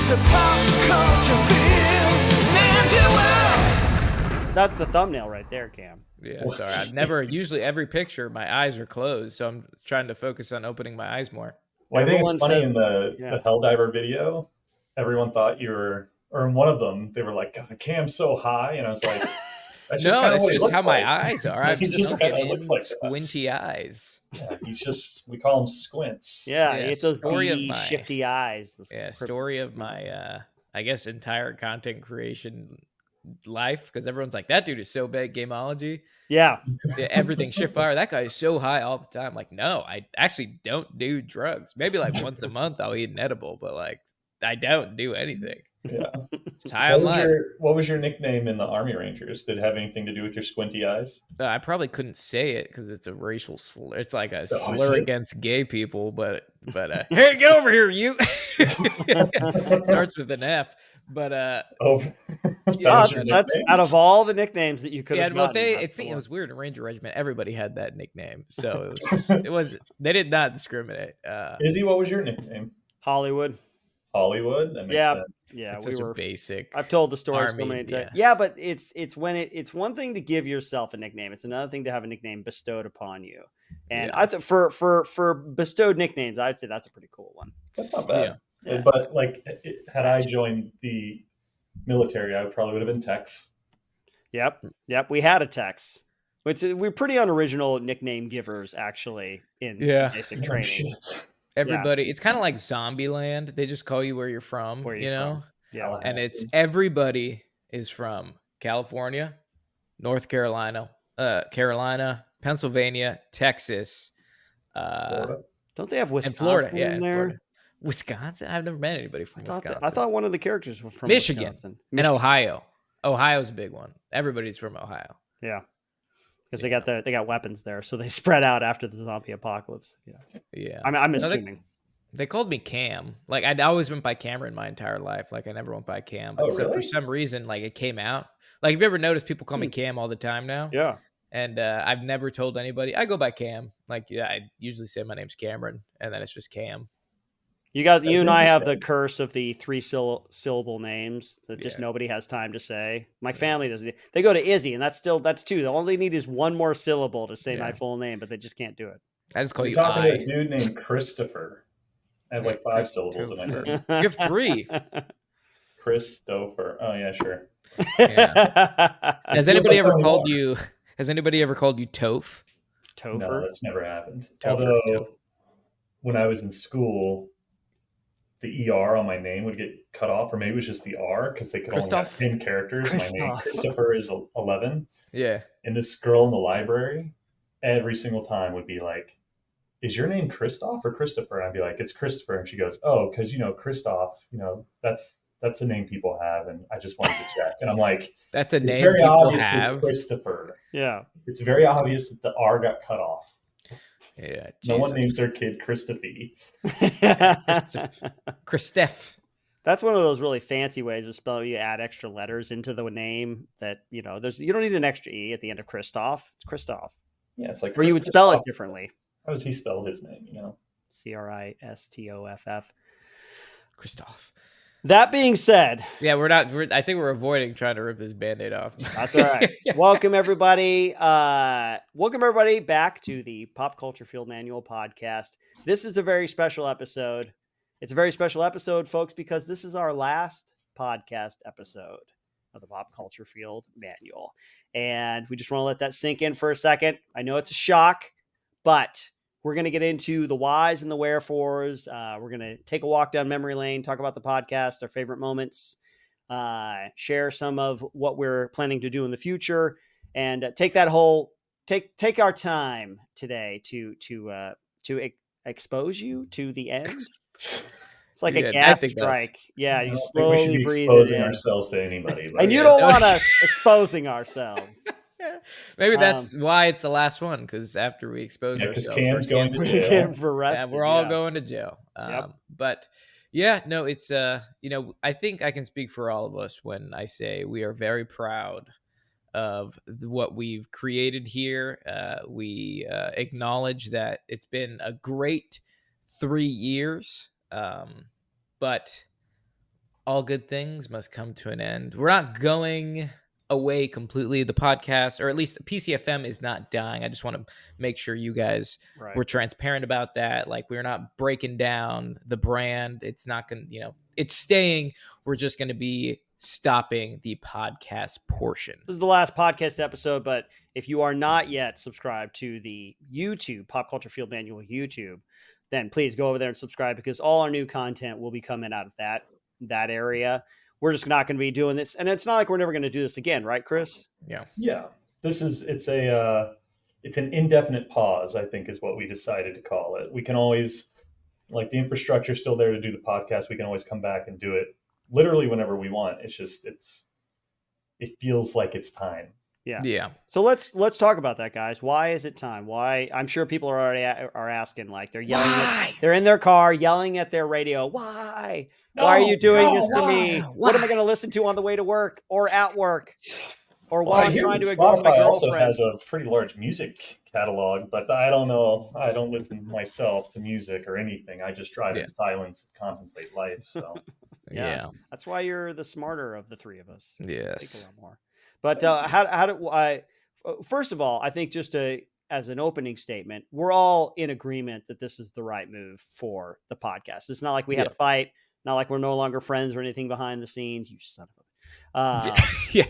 the pop culture field manual. That's the thumbnail right there, Cam. Yeah, sorry. I've never, usually every picture, my eyes are closed, so I'm trying to focus on opening my eyes more. Well, I think Everyone it's funny says- in the Helldiver video, everyone thought you were, or in one of them, they were like, God, Cam's so high. And I was like, that's just No, kinda it's what he just looks how my like. eyes are. I have He just sunken kinda in, looks like that. squinty eyes. Yeah, he's just, we call him squints. Yeah, Yeah, it's those story of beady, my- shifty eyes. Yeah, story of my, I guess, entire content creation life, because everyone's like, that dude is so big, Gameology. Yeah. Everything shift fire. That guy is so high all the time. Like, no, I actually don't do drugs. Maybe like once a month I'll eat an edible, but like I don't do anything. Yeah. It's high on life. What was your nickname in the Army Rangers? Did it have anything to do with your squinty eyes? I probably couldn't say it because it's a racial slur. It's like a Oh, is slur it? against gay people, but hey, get over here, you. It starts with an F, but Oh, Yeah, was your that's nickname? out of all the nicknames that you could yeah, have well, gotten, it that's the seemed it one. was weird in Ranger Regiment. Everybody had that nickname, so it was they did not discriminate. Izzy, what was your nickname? Hollywood. Hollywood? That makes Yeah. sense. Yeah, It's we such were. a basic. I've told the story so Army, many times. yeah. Yeah, but it's when it's one thing to give yourself a nickname. It's another thing to have a nickname bestowed upon you. And Yeah. I think for bestowed nicknames, I'd say that's a pretty cool one. That's not bad. Yeah. But like, had I joined the military, I probably would have been Tex. Yep. We had a Tex. Which we're pretty unoriginal nickname givers, actually, in Yeah. basic Oh, training. shit. Everybody, it's kind of like Zombieland. They just call you where you're from, Where you you're know? from. Yeah. And it's everybody is from California, North Carolina, Pennsylvania, Texas, Florida. Don't they have and Wisconsin Florida. Yeah, in and there? Wisconsin. Wisconsin? I've never met anybody from Wisconsin. I thought one of the characters were from Michigan. Wisconsin. And Ohio. Ohio's a big one. Everybody's from Ohio. Yeah. Because they got weapons there, so they spread out after the zombie apocalypse. Yeah. Yeah. I'm No, assuming. They called me Cam. Like I'd always went by Cameron my entire life. Like I never went by Cam. But Oh, so for really? some reason, like it came out. Like have you ever noticed people call me Cam all the time now? Yeah. And I've never told anybody. I go by Cam. Like yeah, I usually say my name's Cameron, and then it's just Cam. You and I have the interesting. curse of the three syllable names that just Yeah. nobody has time to say. My family doesn't. They go to Izzy, and that's two. All they need is one more syllable to say my Yeah. full name, but they just can't do it. I just call You're you talking to I. a dude named Christopher. I have like 5 syllables in my name. You have 3. Christopher. Oh yeah, sure. Has feels anybody like ever something called more. you? Has anybody ever called you Toph? No, Topher? that's never happened. Topher, Although Topher. when I was in school, the ER on my name would get cut off, or maybe it was just the R because they could only have Christoph. 10 characters. My name, Christoph. Christopher, is 11. Yeah. And this girl in the library, every single time would be like, "Is your name Christoph or Christopher?" And I'd be like, "It's Christopher." And she goes, "Oh, because Christoph, that's a name people have, and I just wanted to check." And I'm like, That's a "It's name very people obvious have. with Christopher. Yeah. It's very obvious that the R got cut off. Yeah. No one Jesus. names their kid Christophe." Christoph. That's one of those really fancy ways of spelling. You add extra letters into the name that, you don't need an extra E at the end of Christoph. It's Christoph. Yeah, it's like, Or you would spell it differently. How does he spell his name? Christoff. Christoph. That being said, Yeah, I think we're avoiding trying to rip this Band-Aid off. that's all right. Welcome everybody. Welcome everybody back to the Pop Culture Field Manual podcast. This is a very special episode. It's a very special episode, folks, because this is our last podcast episode of the Pop Culture Field Manual. And we just want to let that sink in for a second. I know it's a shock, but we're going to get into the whys and the wherefores. We're going to take a walk down memory lane, talk about the podcast, our favorite moments, share some of what we're planning to do in the future, and take our time today to expose you to the end. It's like a gas strike. Yeah, you I don't think we should slowly be breathe exposing it in. ourselves to anybody. but And you yeah. don't want us exposing ourselves. Maybe that's why it's the last one, because after we expose Yeah, 'cause ourselves, Cam's we're going to canceled. jail. For arrested, we're all yeah. going to jail. Yep. But yeah, no, it's I think I can speak for all of us when I say we are very proud of what we've created here. We acknowledge that it's been a great 3 years, but all good things must come to an end. We're not going away completely. The podcast, or at least PCFM, is not dying. I just want to make sure you guys were transparent about that. Like, we're not breaking down the brand. It's not going to, it's staying. We're just going to be stopping the podcast portion. This is the last podcast episode, but if you are not yet subscribed to the YouTube Pop Culture Field Manual YouTube, then please go over there and subscribe, because all our new content will be coming out of that area. We're just not going to be doing this, and it's not like we're never going to do this again, right, Chris? Yeah. It's an indefinite pause, I think, is what we decided to call it. We can always, like, the infrastructure is still there to do the podcast. We can always come back and do it literally whenever we want. It's just it feels like it's time. Yeah. So let's talk about that, guys. Why is it time? Why? I'm sure people are already asking, like, they're yelling. They're in their car yelling at their radio. Why? Why are you doing this to me? What am I going to listen to on the way to work or at work? Or while I'm trying to ignore my Spotify also girlfriend? has a pretty large music catalog, but I don't know. I don't listen myself to music or anything. I just drive in silence and contemplate life. So Yeah. That's why you're the smarter of the three of us. Yes. Think a lot more. But how do I? First of all, I think just as an opening statement, we're all in agreement that this is the right move for the podcast. It's not like we had a fight. Not like we're no longer friends or anything behind the scenes. You son of a. Yeah.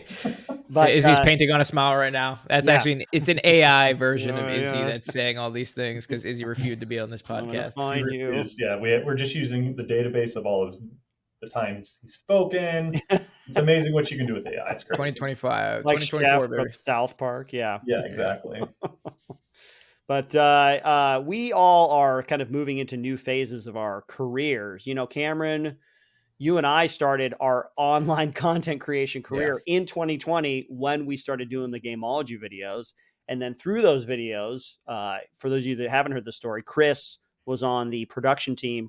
But Izzy's painting on a smile right now. That's actually it's an AI version of Izzy that's saying all these things because Izzy refused to be on this podcast. Find you. We're just using the database of all the times he's spoken. It's amazing what you can do with AI. It's crazy. 2025, Like 2024, Chef from South Park. Yeah, exactly. But we all are kind of moving into new phases of our careers. Cameron, you and I started our online content creation career in 2020 when we started doing the Gameology videos. And then through those videos, for those of you that haven't heard the story, Chris was on the production team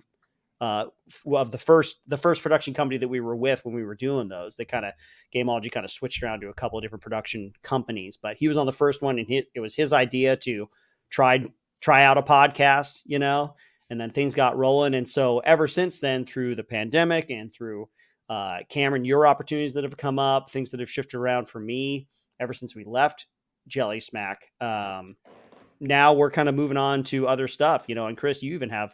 of the first production company that we were with when we were doing those. Gameology kind of switched around to a couple of different production companies, but he was on the first one, and it was his idea to try out a podcast, and then things got rolling. And so ever since then, through the pandemic and through Cameron, your opportunities that have come up, things that have shifted around for me ever since we left Jelly Smack. Now we're kind of moving on to other stuff, and Chris, you even have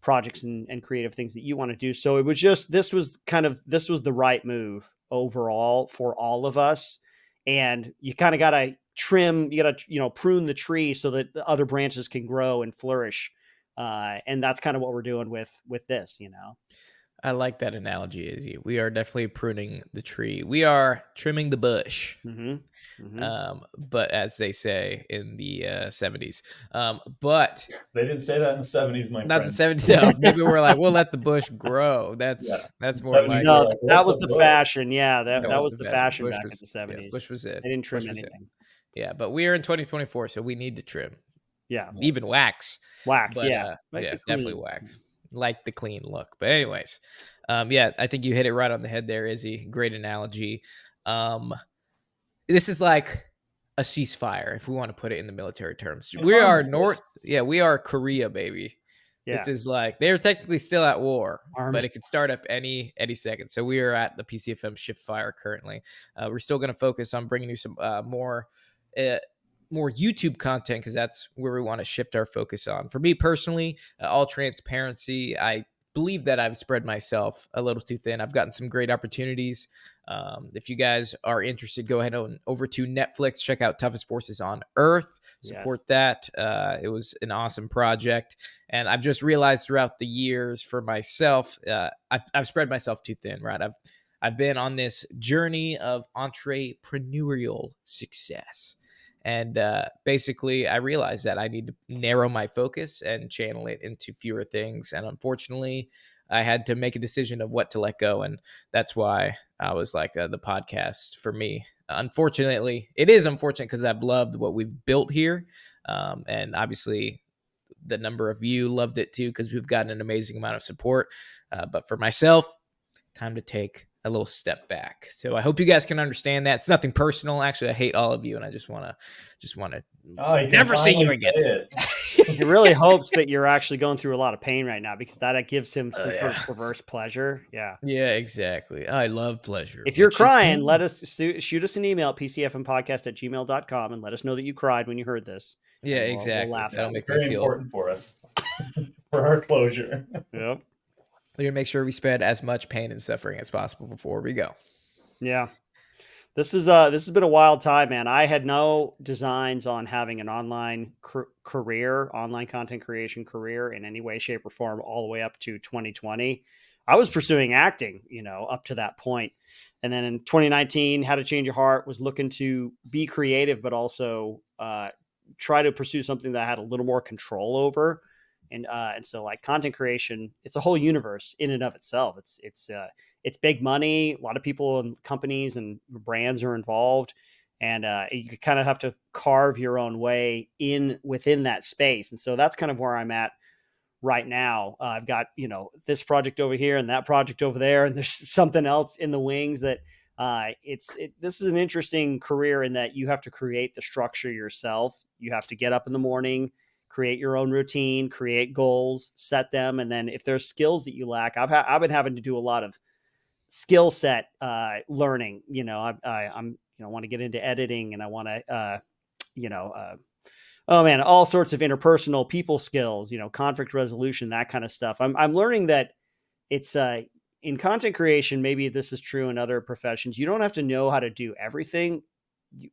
projects and creative things that you want to do. So it was just, this was the right move overall for all of us. And you kind of got to prune the tree so that the other branches can grow and flourish. And that's kind of what we're doing with this, I like that analogy, Izzy. We are definitely pruning the tree. We are trimming the bush. Mm-hmm. Mm-hmm. But as they say in the 70s. But they didn't say that in the 70s, my not friend. the 70s. No, maybe we're like, we'll let the bush grow. That's more like no, that was the fashion. Yeah, that was the fashion Bush back was, in the 70s. Yeah, Bush was it. They didn't trim anything. Yeah, but we are in 2024, so we need to trim. Yeah, even wax. But, Definitely wax. Like the clean look. But anyways, I think you hit it right on the head there, Izzy. Great analogy. This is like a ceasefire, if we want to put it in the military terms. We are we are Korea, baby. Yeah. This is like, they're technically still at war, but it could start up any second. So we are at the PCFM shift fire currently. We're still going to focus on bringing you some more YouTube content, because that's where we want to shift our focus on. For me personally, all transparency, I believe that I've spread myself a little too thin. I've gotten some great opportunities. If you guys are interested, go ahead on over to Netflix, check out Toughest Forces on Earth, support that. It was an awesome project. And I've just realized throughout the years for myself, I've spread myself too thin, right? I've been on this journey of entrepreneurial success. And basically, I realized that I need to narrow my focus and channel it into fewer things. And unfortunately, I had to make a decision of what to let go. And that's why I was like, the podcast for me. Unfortunately, it is unfortunate because I've loved what we've built here. And obviously, the number of you loved it too, because we've gotten an amazing amount of support. But for myself, time to take little step back. So I hope you guys can understand that. It's nothing personal. Actually, I hate all of you, and I just want to Oh, you can never see you finally again. say it. He really hopes that you're actually going through a lot of pain right now, because that gives him some sort yeah. of perverse pleasure. Yeah. Yeah, exactly. I love pleasure. If you're which is crying, pain. let us shoot us an email at pcfmpodcast@gmail.com and let us know that you cried when you heard this. Yeah, and we'll exactly. laugh That'll at make it. me Very feel. important for us, for our closure. Yep. We're gonna make sure we spread as much pain and suffering as possible before we go. Yeah. This has been a wild time, man. I had no designs on having an online career, online content creation career in any way, shape, or form all the way up to 2020. I was pursuing acting, up to that point. And then in 2019, had a change of heart, was looking to be creative, but also try to pursue something that I had a little more control over. And so like content creation, it's a whole universe in and of itself. It's big money. A lot of people and companies and brands are involved, and you kind of have to carve your own way within that space. And so that's kind of where I'm at right now. I've got, this project over here and that project over there, and there's something else in the wings that this is an interesting career in that you have to create the structure yourself. You have to get up in the morning, create your own routine, create goals, set them. And then if there's skills that you lack, I've been having to do a lot of skill set learning. I'm want to get into editing, and I want to oh man, all sorts of interpersonal people skills, conflict resolution, that kind of stuff. I'm learning that it's in content creation, maybe this is true in other professions, you don't have to know how to do everything.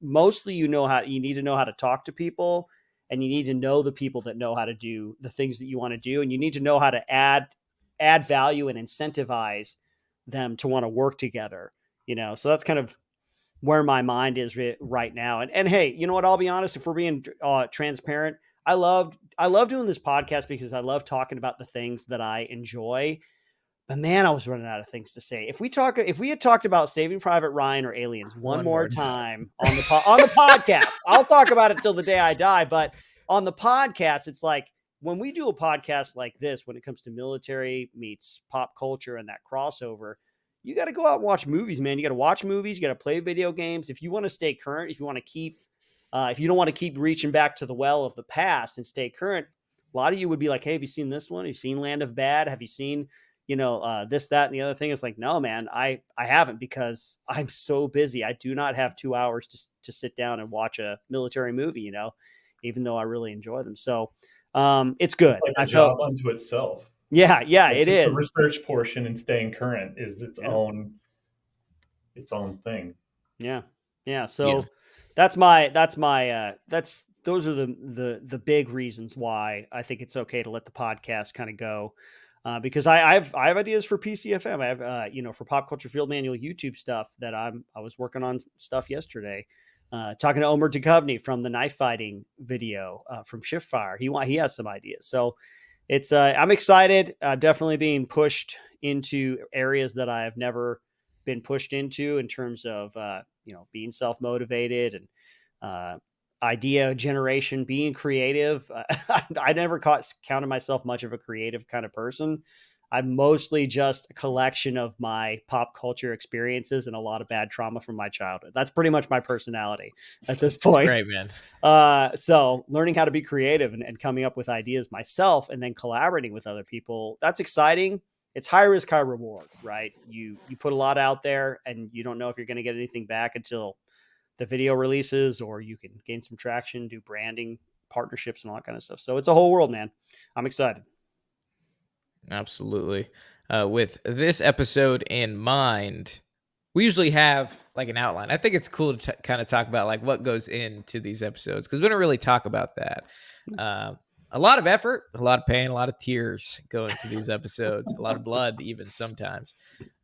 Mostly you need to know how to talk to people, and you need to know the people that know how to do the things that you want to do, and you need to know how to add value and incentivize them to want to work together, so that's kind of where my mind is right now. And hey, you know what? I'll be honest, if we're being transparent, I love doing this podcast because I love talking about the things that I enjoy. But man, I was running out of things to say. If we had talked about Saving Private Ryan or Aliens one more time on the podcast, I'll talk about it till the day I die. But on the podcast, it's like when we do a podcast like this, when it comes to military meets pop culture and that crossover, you got to go out and watch movies, man. You got to watch movies. You got to play video games. If you want to stay current, if you want to keep, if you don't want to keep reaching back to the well of the past and stay current, a lot of you would be like, hey, have you seen this one? Have you seen Land of Bad? Have you seen, this, that, and the other thing? It's like, no, man, I haven't, because I'm so busy. I do not have 2 hours to sit down and watch a military movie, even though I really enjoy them. So it's good. It's like a job unto itself. Yeah, Like it is. The research portion and staying current is its own thing. Yeah. So those are the big reasons why I think it's okay to let the podcast kind of go. Because I have ideas for PCFM. I have, for Pop Culture Field Manual YouTube stuff that I was working on stuff yesterday, talking to Omer Duchovny from the knife fighting video from Shift Fire. He has some ideas. So it's I'm excited. I'm definitely being pushed into areas that I have never been pushed into in terms of, being self-motivated and idea generation, being creative. I never counted myself much of a creative kind of person. I'm mostly just a collection of my pop culture experiences and a lot of bad trauma from my childhood. That's pretty much my personality at this point. Great, man. So learning how to be creative and coming up with ideas myself and then collaborating with other people, that's exciting. It's high risk, high reward, right? You put a lot out there and you don't know if you're going to get anything back until the video releases, or you can gain some traction, do branding, partnerships, and all that kind of stuff. So it's a whole world, man. I'm excited. Absolutely. With this episode in mind, we usually have like an outline. I think it's cool to kind of talk about like what goes into these episodes, because we don't really talk about that. A lot of effort, a lot of pain, a lot of tears go into these episodes, a lot of blood even sometimes.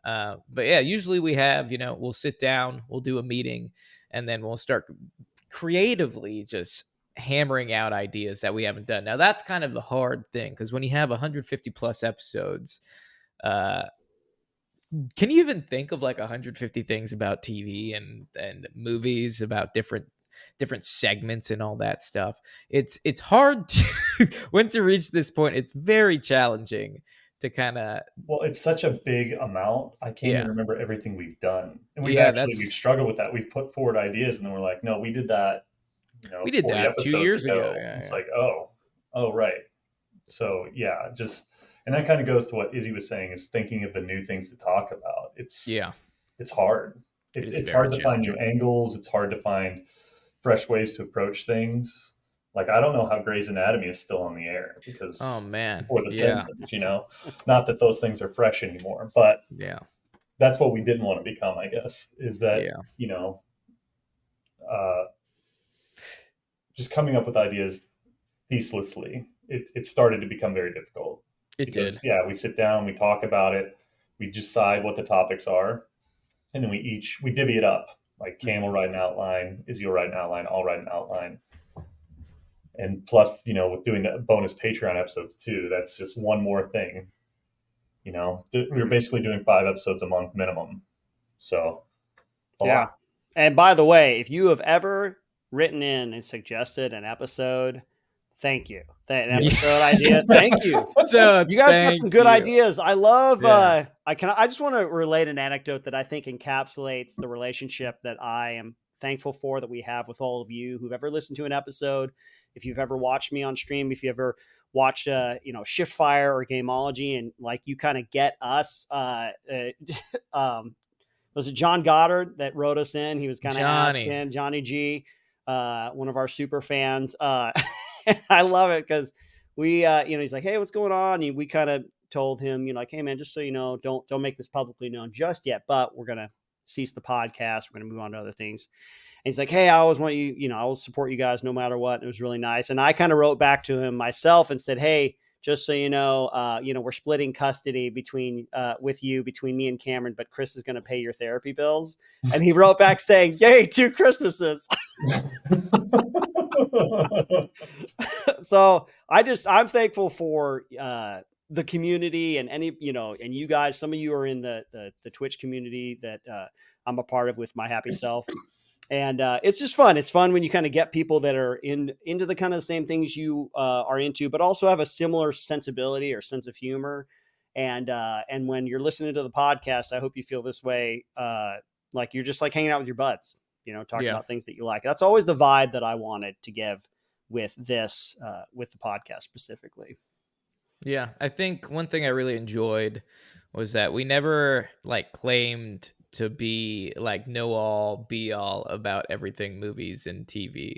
But yeah, usually we have, we'll sit down, we'll do a meeting, and then we'll start creatively just hammering out ideas that we haven't done. Now that's kind of the hard thing, because when you have 150 plus episodes, can you even think of like 150 things about TV and movies, about different segments and all that stuff? It's hard to once you reach this point, it's very challenging to kind of, Well, it's such a big amount. I can't yeah. even remember everything we've done. And we've Yeah, struggled with that. We've put forward ideas and then we're like, no, we did that, we did 40 that 2 episodes years ago. ago. Yeah, It's yeah. like, oh, right. So yeah, and that kind of goes to what Izzy was saying, is thinking of the new things to talk about. It's hard. It is It's very hard to find new challenging. angles. It's hard to find fresh ways to approach things. Like, I don't know how Grey's Anatomy is still on the air because, Oh man. or The Yeah. Simpsons, not that those things are fresh anymore, but Yeah. that's what we didn't want to become, I guess, is that, Yeah. Just coming up with ideas ceaselessly, it started to become very difficult. It Because, did. yeah, we sit down, we talk about it, we decide what the topics are, and then we divvy it up. Like, Cam will write an outline, Izzy will write an outline, I'll write an outline. And plus, with doing the bonus Patreon episodes too, that's just one more thing. We're basically doing 5 episodes a month minimum. So, yeah. And by the way, if you have ever written in and suggested an episode, thank you. That episode idea, thank you. So You guys got some good ideas. I love. Yeah. I just want to relate an anecdote that I think encapsulates the relationship that I am thankful for that we have with all of you who've ever listened to an episode. If you've ever watched me on stream, if you ever watched Shift Fire or Gameology, and like you kind of get us. Was it John Goddard that wrote us in? He was kind of asking Johnny G, one of our super fans. I love it because we, he's like, hey, what's going on? And we kind of told him, like, hey man, just so you know, don't make this publicly known just yet, but we're going to cease the podcast. We're going to move on to other things. And he's like, hey, I always want you, I will support you guys no matter what. And it was really nice. And I kind of wrote back to him myself and said, hey, just so you know, we're splitting custody between me and Cameron, but Chris is going to pay your therapy bills. And he wrote back saying, yay, 2 Christmases. So I'm thankful for the community and any, and you guys, some of you are in the Twitch community that I'm a part of with my happy self. And it's just fun. It's fun when you kind of get people that are into the kind of the same things you are into, but also have a similar sensibility or sense of humor. And when you're listening to the podcast, I hope you feel this way, like you're just like hanging out with your buds, talking about things that you like. That's always the vibe that I wanted to give with this, with the podcast specifically. Yeah, I think one thing I really enjoyed was that we never claimed to be know all be all about everything movies and TV.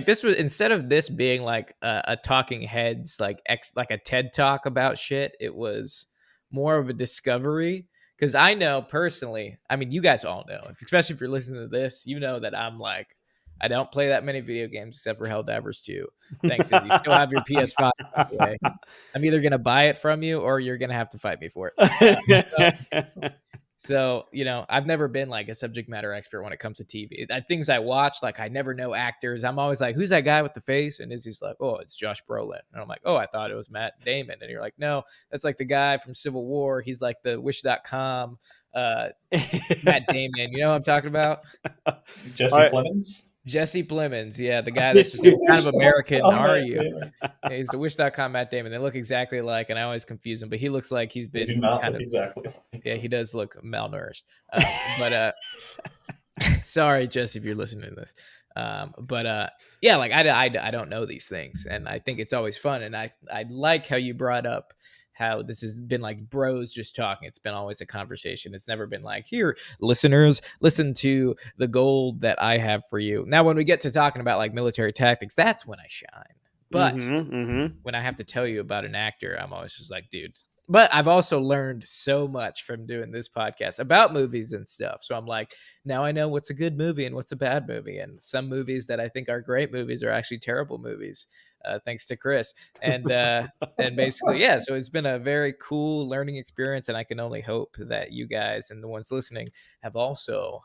This was, instead of this being a talking heads like a TED talk about shit, it was more of a discovery. Because I know personally, I mean, you guys all know, especially if you're listening to this, that I'm I don't play that many video games except for Helldivers 2. Thanks, if you still have your PS5. Okay. I'm either going to buy it from you or you're going to have to fight me for it. So, I've never been a subject matter expert when it comes to TV. Things I watch, I never know actors. I'm always like, who's that guy with the face? And Izzy's like, oh, it's Josh Brolin. And I'm like, oh, I thought it was Matt Damon. And you're like, no, that's the guy from Civil War. He's the Wish.com Matt Damon. You know what I'm talking about? Jesse Plemons? Jesse Plemons, yeah, the guy that's just what kind of American are you? Yeah, he's the Wish.com Matt Damon. They look exactly alike, and I always confuse him, but he looks like he's been exactly. Yeah, he does look malnourished. But sorry, Jesse, if you're listening to this. Yeah, I don't know these things, and I think it's always fun, and I like how you brought up how this has been bros just talking. It's been always a conversation. It's never been here, listeners, listen to the gold that I have for you. Now, when we get to talking about military tactics, that's when I shine. But when I have to tell you about an actor, I'm always just dude. But I've also learned so much from doing this podcast about movies and stuff. So I'm now I know what's a good movie and what's a bad movie. And some movies that I think are great movies are actually terrible movies. Thanks to Chris. And basically, yeah, so it's been a very cool learning experience, and I can only hope that you guys and the ones listening have also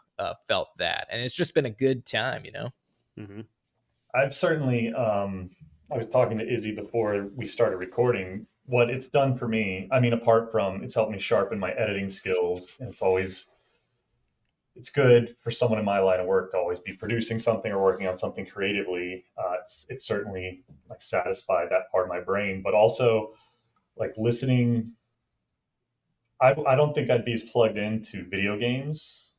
felt that. And it's just been a good time, I've certainly, I was talking to Izzy before we started recording, what it's done for me. I mean, apart from it's helped me sharpen my editing skills, and it's good for someone in my line of work to always be producing something or working on something creatively. It's certainly satisfied that part of my brain, but also listening I don't think I'd be as plugged into video games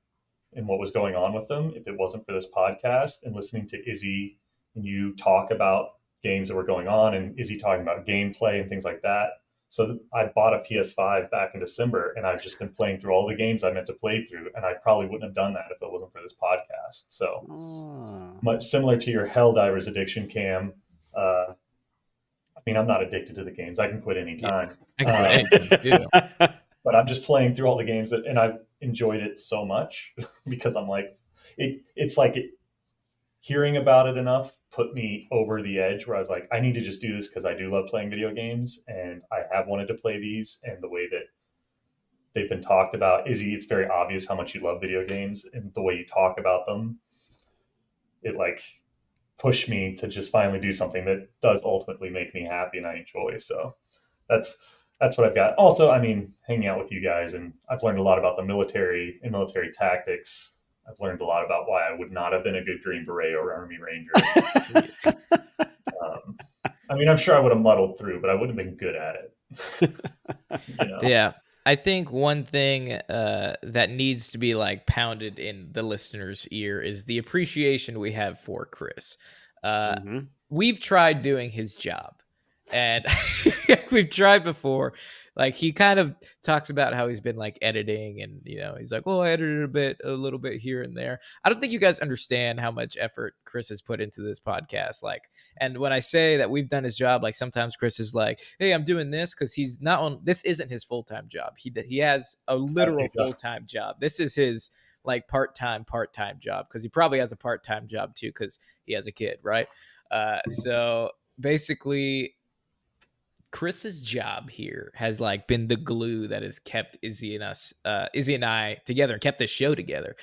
and what was going on with them if it wasn't for this podcast and listening to Izzy and you talk about games that were going on and Izzy talking about gameplay and things like that. So I bought a PS5 back in December, and I've just been playing through all the games I meant to play through, and I probably wouldn't have done that if it wasn't for this podcast. So much similar to your Helldivers addiction, Cam. I mean, I'm not addicted to the games. I can quit anytime. But I'm just playing through all the games and I've enjoyed it so much because I'm like, it's like hearing about it enough put me over the edge where I was like, I need to just do this because I do love playing video games and I have wanted to play these, and the way that they've been talked about. Izzy, it's very obvious how much you love video games, and the way you talk about them, it like pushed me to just finally do something that does ultimately make me happy and I enjoy. So that's what I've got. Also, I mean, hanging out with you guys, and I've learned a lot about the military and military tactics. I've learned a lot about why I would not have been a good Green Beret or Army Ranger. I mean, I'm sure I would have muddled through, but I wouldn't have been good at it. You know? Yeah. I think one thing that needs to be like pounded in the listener's ear is the appreciation we have for Chris. We've tried doing his job, and we've tried before. Like, he kind of talks about how he's been like editing, and he's like, "Oh, I edited a little bit here and there." I don't think you guys understand how much effort Chris has put into this podcast. Like, and when I say that we've done his job, like sometimes Chris is like, "Hey, I'm doing this," because he's not on. This isn't his full-time job. He has a literal full-time job. This is his like part-time job, because he probably has a part-time job too because he has a kid, right? So basically, Chris's job here has like been the glue that has kept Izzy and I together, kept this show together.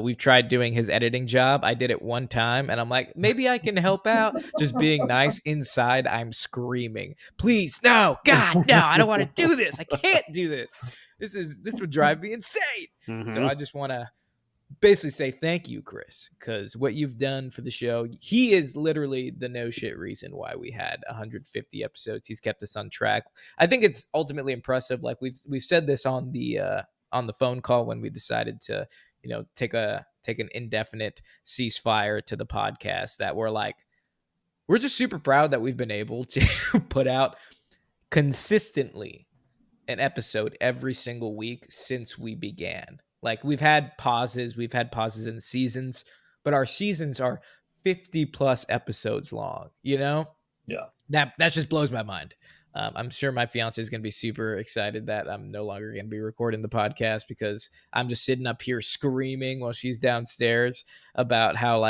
We've tried doing his editing job. I did it one time, and I'm like, maybe I can help out. Just being nice. Inside, I'm screaming, "Please, no, God, no! I don't want to do this. I can't do this. This would drive me insane." So I just want to basically say thank you, Chris, because what you've done for the show, he is literally the no shit reason why we had 150 episodes. He's kept us on track. I think it's ultimately impressive. Like we've said this on the phone call when we decided to take an indefinite ceasefire to the podcast, that we're just super proud that we've been able to put out consistently an episode every single week since we began. Like, we've had pauses in the seasons, but our seasons are 50 plus episodes long, Yeah. That just blows my mind. I'm sure my fiance is going to be super excited that I'm no longer going to be recording the podcast, because I'm just sitting up here screaming while she's downstairs about how,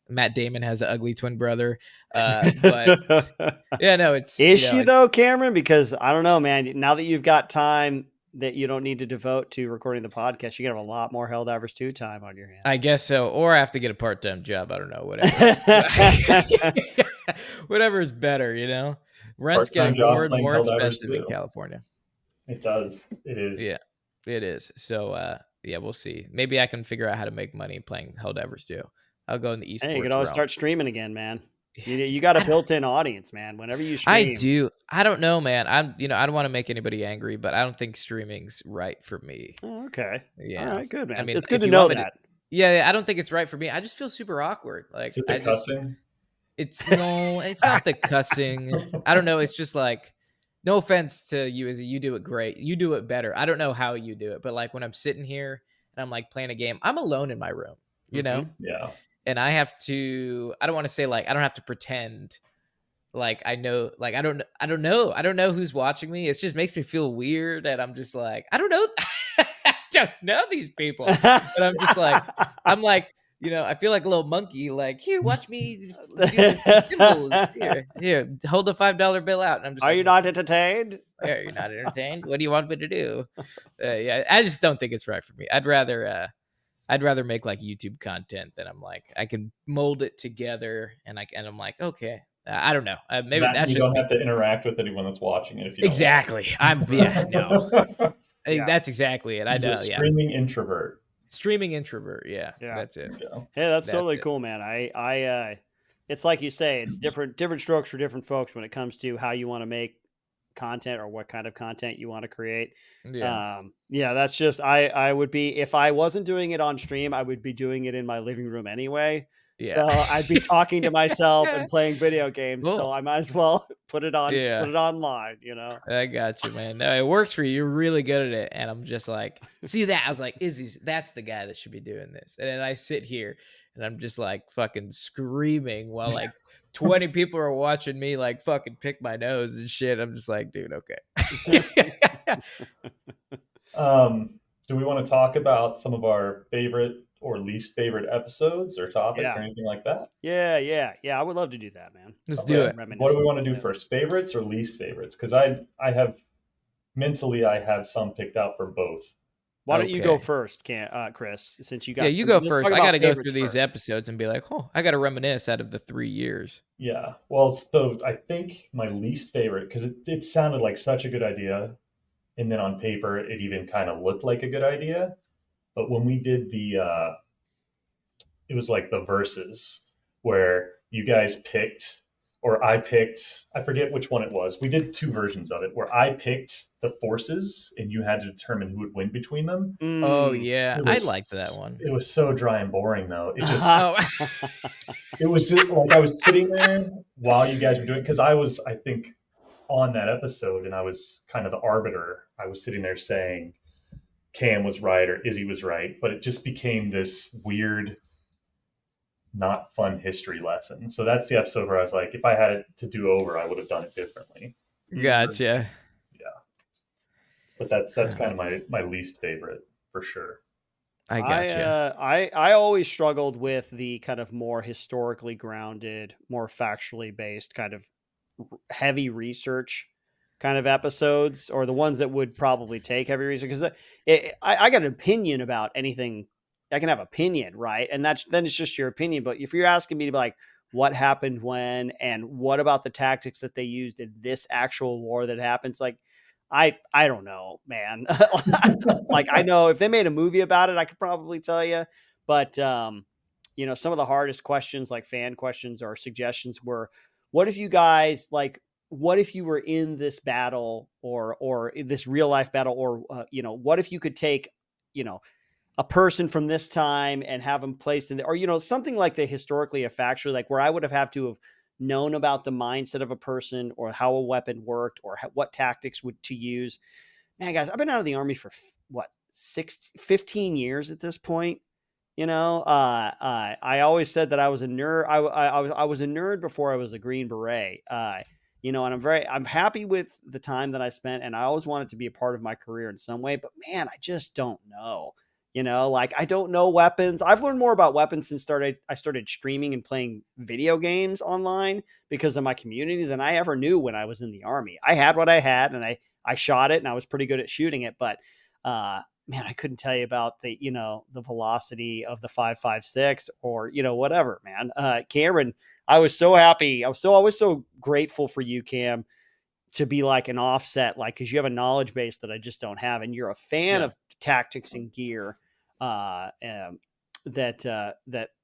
Matt Damon has an ugly twin brother. But yeah, no, is she though, Cameron? Because I don't know, man. Now that you've got time that you don't need to devote to recording the podcast, you got a lot more Helldivers 2 time on your hands. I guess so. Or I have to get a part-time job. I don't know. Whatever. Whatever is better, Rent's getting more and more expensive in California. It does. It is. Yeah, it is. So, we'll see. Maybe I can figure out how to make money playing Helldivers 2. I'll go in the esports. Hey, you can always start streaming again, man. You got a built-in audience, man. Whenever you stream, I do. I don't know, man. I don't want to make anybody angry, but I don't think streaming's right for me. Oh, okay. Yeah. All right. Good, man. I mean, it's good to know that. I don't think it's right for me. I just feel super awkward. Like, is it the cussing? It's not the cussing. I don't know. It's just like, no offense to you, Izzy, you do it great. You do it better. I don't know how you do it, but like when I'm sitting here and I'm like playing a game, I'm alone in my room, Yeah. And I have to, I don't want to say like, I don't have to pretend like I know, like I don't know who's watching me. It just makes me feel weird, and I'm just like, I don't know. I don't know these people. But I'm just like, I feel like a little monkey, like, here, watch me do the symbols. Here, hold the $5 bill out. And I'm just Are you not entertained? Yeah, you're not entertained? What do you want me to do? I just don't think it's right for me. I'd rather make like YouTube content that I'm like, I can mold it together, and I'm like, okay, I don't know. Maybe that's you just don't me. have to interact with anyone that's watching it if you Exactly. That's exactly it. I know. Streaming introvert. Streaming introvert. Yeah, that's it. Yeah. Hey, that's totally cool, man. I it's like you say, it's different strokes for different folks when it comes to how you want to make content or what kind of content you want to create. Yeah. That's just, I would be, if I wasn't doing it on stream, I would be doing it in my living room anyway. Yeah. So I'd be talking to myself and playing video games. So Cool. I might as well put it Yeah. online, you know? I got you, man. No, it works for you. You're really good at it. And I'm just like, see that? I was like, that's the guy that should be doing this. And then I sit here and I'm just like fucking screaming while like 20 people are watching me like fucking pick my nose and shit. I'm just like, dude, okay. Do we want to talk about some of our favorite or least favorite episodes or topics Yeah. or anything like that? Yeah. I would love to do that, man. Let's do it. What do we want to do first? Favorites or least favorites? Because I have mentally, I have some picked out for both. Why don't you go Okay. first, Chris? Since you got, Yeah, you go let's first. talk I about got to go favorites through these first. episodes and be like, oh, I got to reminisce out of the 3 years. Yeah. Well, so I think my least favorite, because it sounded like such a good idea. And then on paper, it even kind of looked like a good idea. But when we did it was like the verses where you guys picked, or I picked, I forget which one it was. We did 2 versions of it where I picked the forces and you had to determine who would win between them. Oh, yeah. I was- liked that one. It was so dry and boring, though. It just, Oh, it was just, like I was sitting there while you guys were doing, because I was, I think, on that episode and I was kind of the arbiter. I was sitting there saying Cam was right or Izzy was right, but it just became this weird, not fun history lesson. So that's the episode where I was like, if I had it to do over, I would have done it differently. gotcha. But that's kind of my least favorite for sure. I gotcha. I always struggled with the kind of more historically grounded, more factually based kind of heavy research kind of episodes, or the ones that would probably take heavy research, because I got an opinion about anything. I can have opinion, right? And then it's just your opinion. But if you're asking me to be like, what happened when, and what about the tactics that they used in this actual war that happens, like, I don't know, man. Like, I know if they made a movie about it, I could probably tell you. But some of the hardest questions, like fan questions or suggestions, were, what if you guys, like, what if you were in this battle or this real life battle, or what if you could take a person from this time and have them placed in there, or something like the historically or factually, like where I would have to have known about the mindset of a person, or how a weapon worked, or what tactics to use. Man, guys, I've been out of the Army for 15 years at this point. I always said that I was a nerd. I was a nerd before I was a Green Beret. And I'm happy with the time that I spent, and I always wanted to be a part of my career in some way, but man, I just don't know. Like, I don't know weapons. I've learned more about weapons since I started streaming and playing video games online because of my community than I ever knew when I was in the Army. I had what I had, and I shot it, and I was pretty good at shooting it, but man, I couldn't tell you about the velocity of the 5.56 or, whatever, man. Cameron, I was so happy. I was so grateful for you, Cam, to be like an offset, like, cause you have a knowledge base that I just don't have. And you're a fan of tactics and gear. That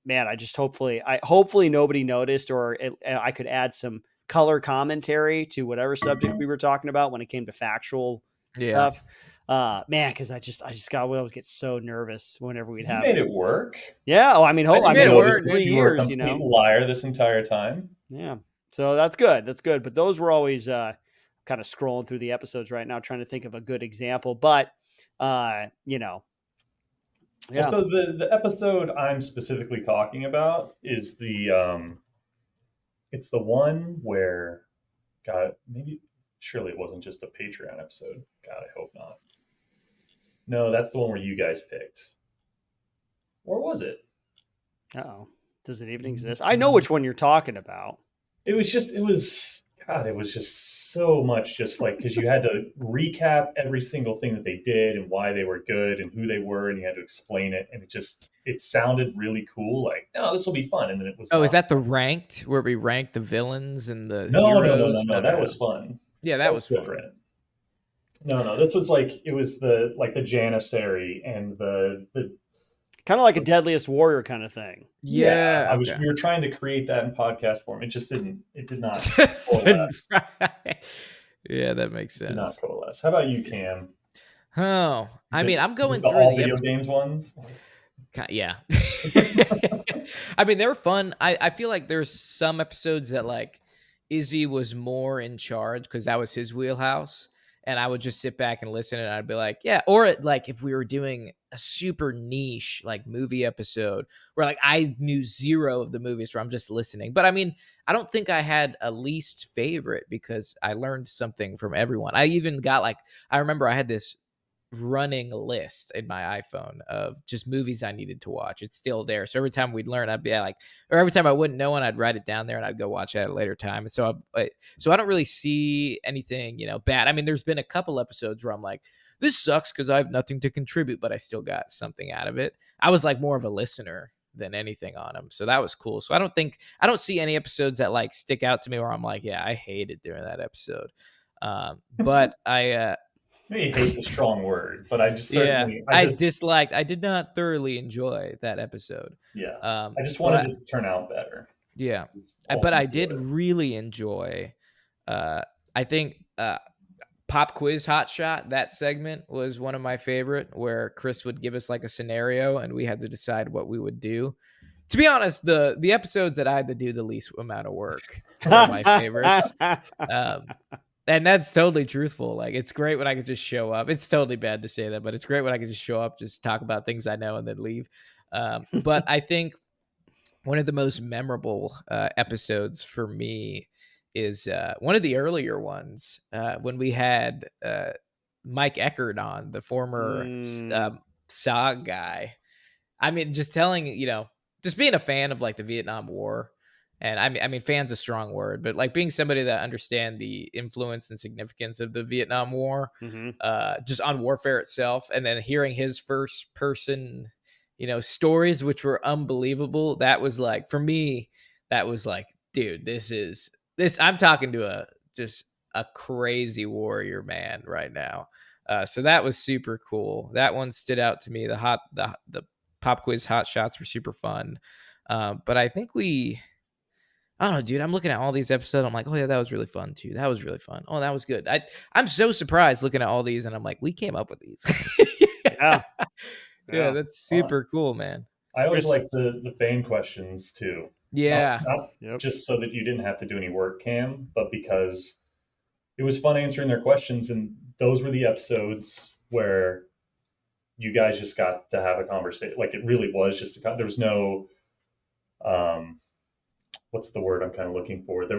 man, I just, hopefully nobody noticed, or I could add some color commentary to whatever subject we were talking about when it came to factual stuff. Man, because I always get so nervous whenever we'd have. You made it work. Yeah. Oh, I mean, made it work. 3 You were a years, complete liar this entire time. Yeah. So that's good. But those were always kind of scrolling through the episodes right now, trying to think of a good example. But yeah. Well, so the episode I'm specifically talking about is it's the one where, God, surely it wasn't just a Patreon episode. God, I hope not. No, that's the one where you guys picked. Or was it? Uh-oh. Does it even exist? I know which one you're talking about. It was just so much, just like, because you had to recap every single thing that they did and why they were good and who they were, and you had to explain it, and it sounded really cool, like, no, this will be fun, and then it was is that the ranked, where we ranked the villains and the no heroes? that was fun. Yeah, that was different. fun. No, this was like, it was the Janissary and the kind of like a Deadliest Warrior kind of thing. Yeah, we were trying to create that in podcast form. It just didn't. It did not. Yeah, that makes Do not sense. coalesce. How about you, Cam? Oh, I Is mean, it I'm going the through all the video episode. games ones? Yeah. I mean, they were fun. I feel like there's some episodes that like Izzy was more in charge because that was his wheelhouse. And I would just sit back and listen and I'd be like, yeah. Or like if we were doing a super niche like movie episode where like I knew zero of the movies where I'm just listening. But I mean, I don't think I had a least favorite because I learned something from everyone. I even got like, I remember I had this running list in my iPhone of just movies I needed to watch. It's still there. So every time we'd learn, I'd be like, or every time I wouldn't know one, I'd write it down there and I'd go watch it at a later time. And so, so I don't really see anything, bad. I mean, there's been a couple episodes where I'm like, this sucks because I have nothing to contribute, but I still got something out of it. I was like more of a listener than anything on them. So that was cool. So I don't see any episodes that like stick out to me where I'm like, yeah, I hated doing that episode. But Maybe hate's a strong word, but I just yeah, certainly, I did not thoroughly enjoy that episode. yeah, Um, I just wanted but it to turn out better. yeah, Is but I ultimately did what it is. really enjoy, I think, Pop Quiz Hot Shot. That segment was one of my favorite where Chris would give us like a scenario and we had to decide what we would do. To be honest, the episodes that I had to do the least amount of work were my favorites. And that's totally truthful. Like, it's great when I could just show up. It's totally bad to say that, but it's great when I could just show up, just talk about things I know and then leave. But I think one of the most memorable episodes for me is one of the earlier ones when we had Mike Eckert on, the former SOG guy. I mean, just telling, just being a fan of like the Vietnam War. And I mean, fan's a strong word, but like being somebody that understand the influence and significance of the Vietnam War, Mhm. just on warfare itself, and then hearing his first person, stories, which were unbelievable. That was like, for me, that was like, dude, this. I'm talking to just a crazy warrior man right now. So that was super cool. That one stood out to me. The pop quiz hot shots were super fun. But I think I don't know, dude. I'm looking at all these episodes. I'm like, oh yeah, that was really fun too. That was really fun. Oh, that was good. I'm so surprised looking at all these, and I'm like, we came up with these. Yeah. Yeah, Yeah. that's Fun. super cool, man. I always Chris- like the fan questions too. Yeah, Not Yep. just so that you didn't have to do any work, Cam, but because it was fun answering their questions, and those were the episodes where you guys just got to have a conversation. Like it really was just there was no what's the word I'm kind of looking for? There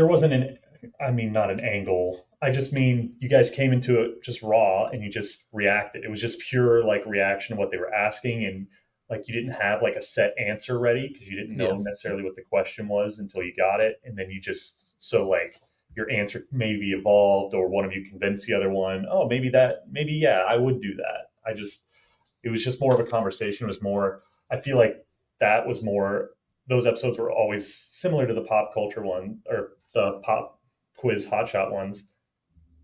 wasn't an, I mean, not an angle. I just mean you guys came into it just raw and you just reacted. It was just pure like reaction to what they were asking, and like you didn't have like a set answer ready because you didn't know Yeah. necessarily what the question was until you got it, and then you just so like your answer maybe evolved, or one of you convinced the other one, oh maybe yeah, I would do that. It was just more of a conversation. It was more, I feel like that was more, those episodes were always similar to the pop culture one or the pop quiz hotshot ones.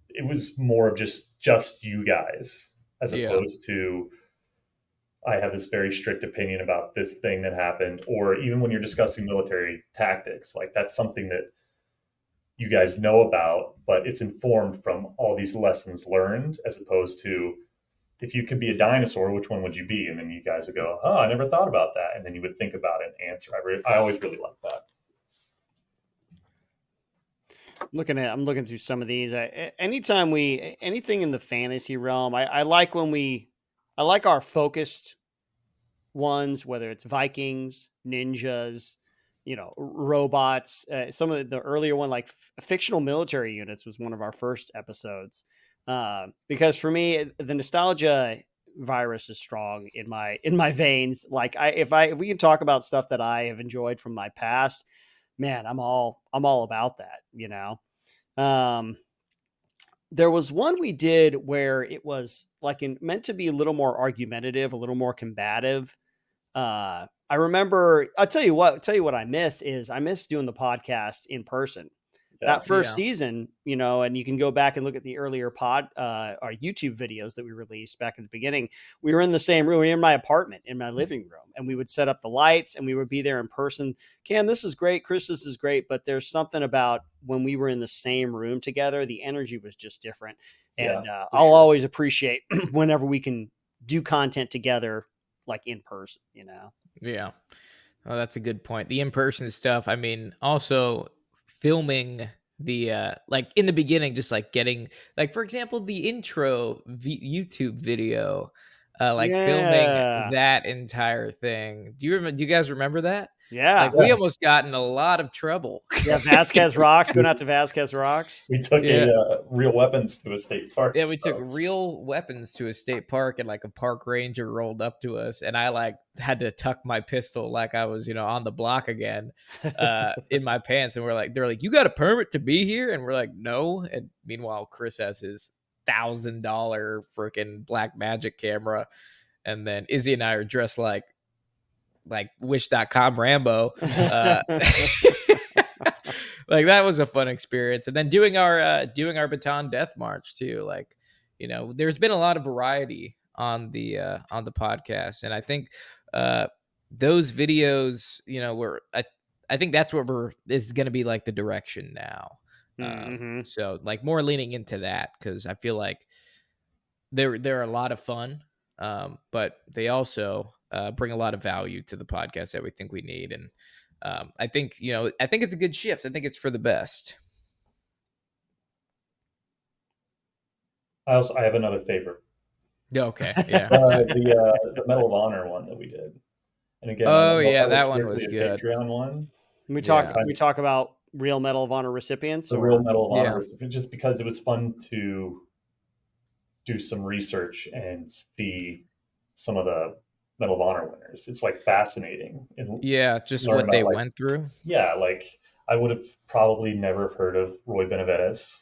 It was more of just you guys as Yeah. opposed to I have this very strict opinion about this thing that happened, or even when you're discussing military tactics, like that's something that you guys know about, but it's informed from all these lessons learned, as opposed to if you could be a dinosaur, which one would you be? And then you guys would go, oh, I never thought about that. And then you would think about it and answer. I always really like that. I'm looking through some of these. Anything in the fantasy realm, I like I like our focused ones, whether it's Vikings, ninjas, robots. Some of the earlier one, like fictional military units, was one of our first episodes. Because for me, the nostalgia virus is strong in my veins. Like if we can talk about stuff that I have enjoyed from my past, man, I'm all about that. There was one we did where it was like meant to be a little more argumentative, a little more combative. I remember, I'll tell you what I miss doing the podcast in person, that first Yeah. season, you know, and you can go back and look at the earlier our YouTube videos that we released back at the beginning. We were in the same room. We were in my apartment, in my living room, and we would set up the lights and we would be there in person. Cam, this is great. Chris, this is great. But there's something about when we were in the same room together, the energy was just different. And I'll always appreciate whenever we can do content together, like in person, you know? Yeah. Oh, that's a good point. The in-person stuff. I mean, also filming the like in the beginning, just like getting like, for example, the intro YouTube video, like filming Yeah. that entire thing. Do you guys remember that? Yeah. Like we almost got in a lot of trouble. Yeah. Vasquez Rocks, going out to Vasquez Rocks. We took real weapons to a state park. Yeah, we took real weapons to a state park, and like a park ranger rolled up to us, and I like had to tuck my pistol like I was, on the block again, in my pants. And they're like, "You got a permit to be here?" And we're like, "No." And meanwhile, Chris has his $1,000 freaking black magic camera, and then Izzy and I are dressed like Wish.com Rambo. Like that was a fun experience. And then doing our Baton Death March too. Like, there's been a lot of variety on the podcast. And I think those videos, I think that's what is going to be like the direction now. So like more leaning into that, because I feel like they're a lot of fun, but they also bring a lot of value to the podcast that we think we need. And I think it's a good shift. I think it's for the best. I have another favorite. Okay, yeah. The Medal of Honor one that we did, and again, that one was good. Patreon one. We talk about real Medal of Honor recipients, real Medal of Honor recipients, just because it was fun to do some research and see some of the Medal of Honor winners. It's like fascinating. Just what they went through. Yeah, like I would have probably never heard of Roy Benavides.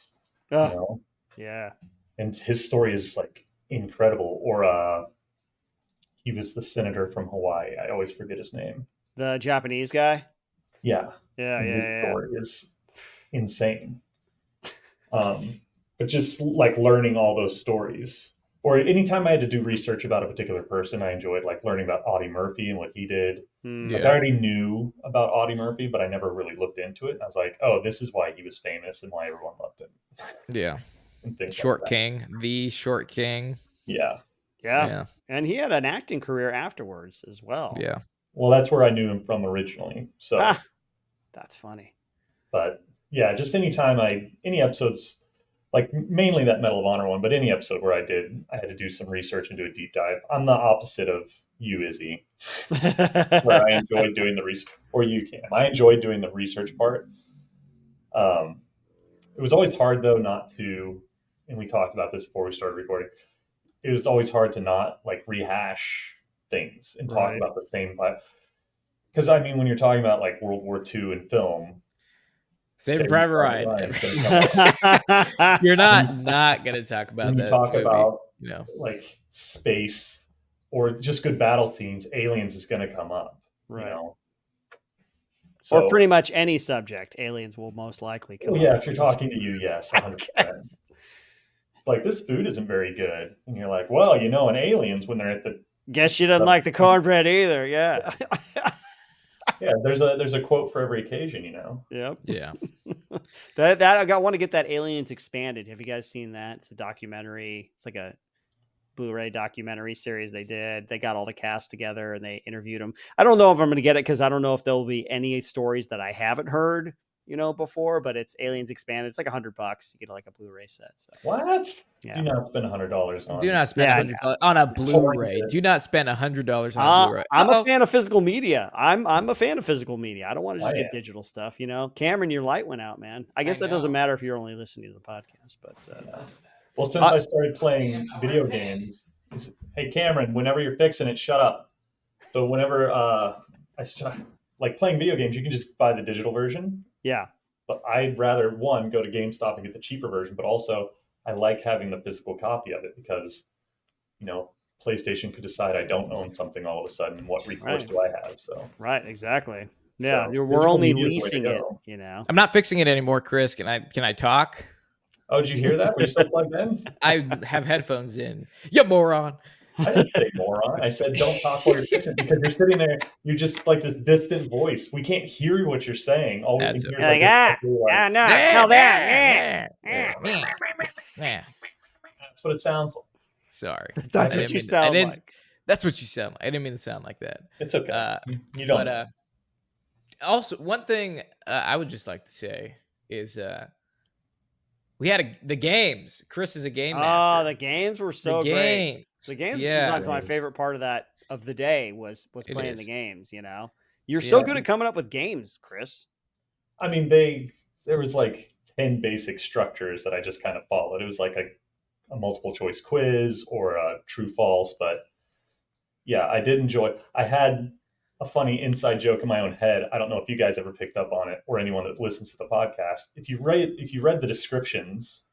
Yeah. And his story is like incredible. Or he was the senator from Hawaii. I always forget his name. The Japanese guy? Yeah. His story is insane. But just like learning all those stories. Or anytime I had to do research about a particular person, I enjoyed like learning about Audie Murphy and what he did. Like, I already knew about Audie Murphy, but I never really looked into it. And I was like, oh, this is why he was famous and why everyone loved him. Yeah. Short King. The Short King. Yeah. And he had an acting career afterwards as well. Yeah. Well, that's where I knew him from originally. So that's funny. But yeah, just any episodes, like mainly that Medal of Honor one, but any episode where I had to do some research and do a deep dive. I'm the opposite of you, Izzy, where I enjoyed doing the research, or you, Cam. I enjoyed doing the research part. It was always hard though not to, and we talked about this before we started recording. It was always hard to not like rehash things and talk about the same, because I mean, when you're talking about like World War II in film, Saving Private Ryan. You're not going to talk about that. Talk movie, about like space or just good battle scenes. Aliens is going to come up, right? So, or pretty much any subject, aliens will most likely come. Well, yeah, if you're talking to you, yes, 100%. It's like, this food isn't very good, and you're like, well, and aliens when they're at the. Guess she doesn't like the cornbread either. Yeah. Yeah, there's a quote for every occasion, Yep. Yeah. that I want to get that Aliens Expanded. Have you guys seen that? It's a documentary. It's like a Blu-ray documentary series they did. They got all the cast together and they interviewed them. I don't know if I'm going to get it because I don't know if there will be any stories that I haven't heard, before, but it's Aliens Expanded. It's like $100. You get like a Blu-ray set. So. What? Yeah. Do not spend $100 on. Do not spend $100 on a Blu-ray. Do not spend $100 on a Blu-ray. I'm a fan of physical media. I'm a fan of physical media. I don't want to just get digital stuff. Cameron, your light went out, man. I guess that doesn't matter if you're only listening to the podcast, but. Well, since I started playing video games, hey Cameron, whenever you're fixing it, shut up. So whenever I start like playing video games, you can just buy the digital version. Yeah. But I'd rather go to GameStop and get the cheaper version, but also I like having the physical copy of it because, PlayStation could decide I don't own something all of a sudden. What recourse do I have? So right, exactly. Yeah, So we're digital only media is the way to leasing it, go. you know. I'm not fixing it anymore, Chris. Can I talk? Oh, did you hear that? Were you still plugged in? I have headphones in. You moron. I didn't say moron. I said don't talk while you're fixing, because you're sitting there, you're just like this distant voice. We can't hear what you're saying. All we That's can hear Like, is like, like, no, Yeah, no, yeah, that, yeah, yeah, yeah. that's what it sounds like. Sorry. That's I what didn't you mean- sound like. That's what you sound like. I didn't mean to sound like that. It's okay. You don't. But also, one thing I would just like to say is we had the games. Chris is a game master. Oh, the games were so the great. games. The games Yeah. sometimes my Games. favorite part of the day was It playing the is. games, you know. You're so Yeah. good at coming up with games, Chris. I mean, there was like 10 basic structures that I just kind of followed. It was like a multiple choice quiz or a true false. But yeah, I did enjoy. I had a funny inside joke in my own head. I don't know if you guys ever picked up on it, or anyone that listens to the podcast. If you read the descriptions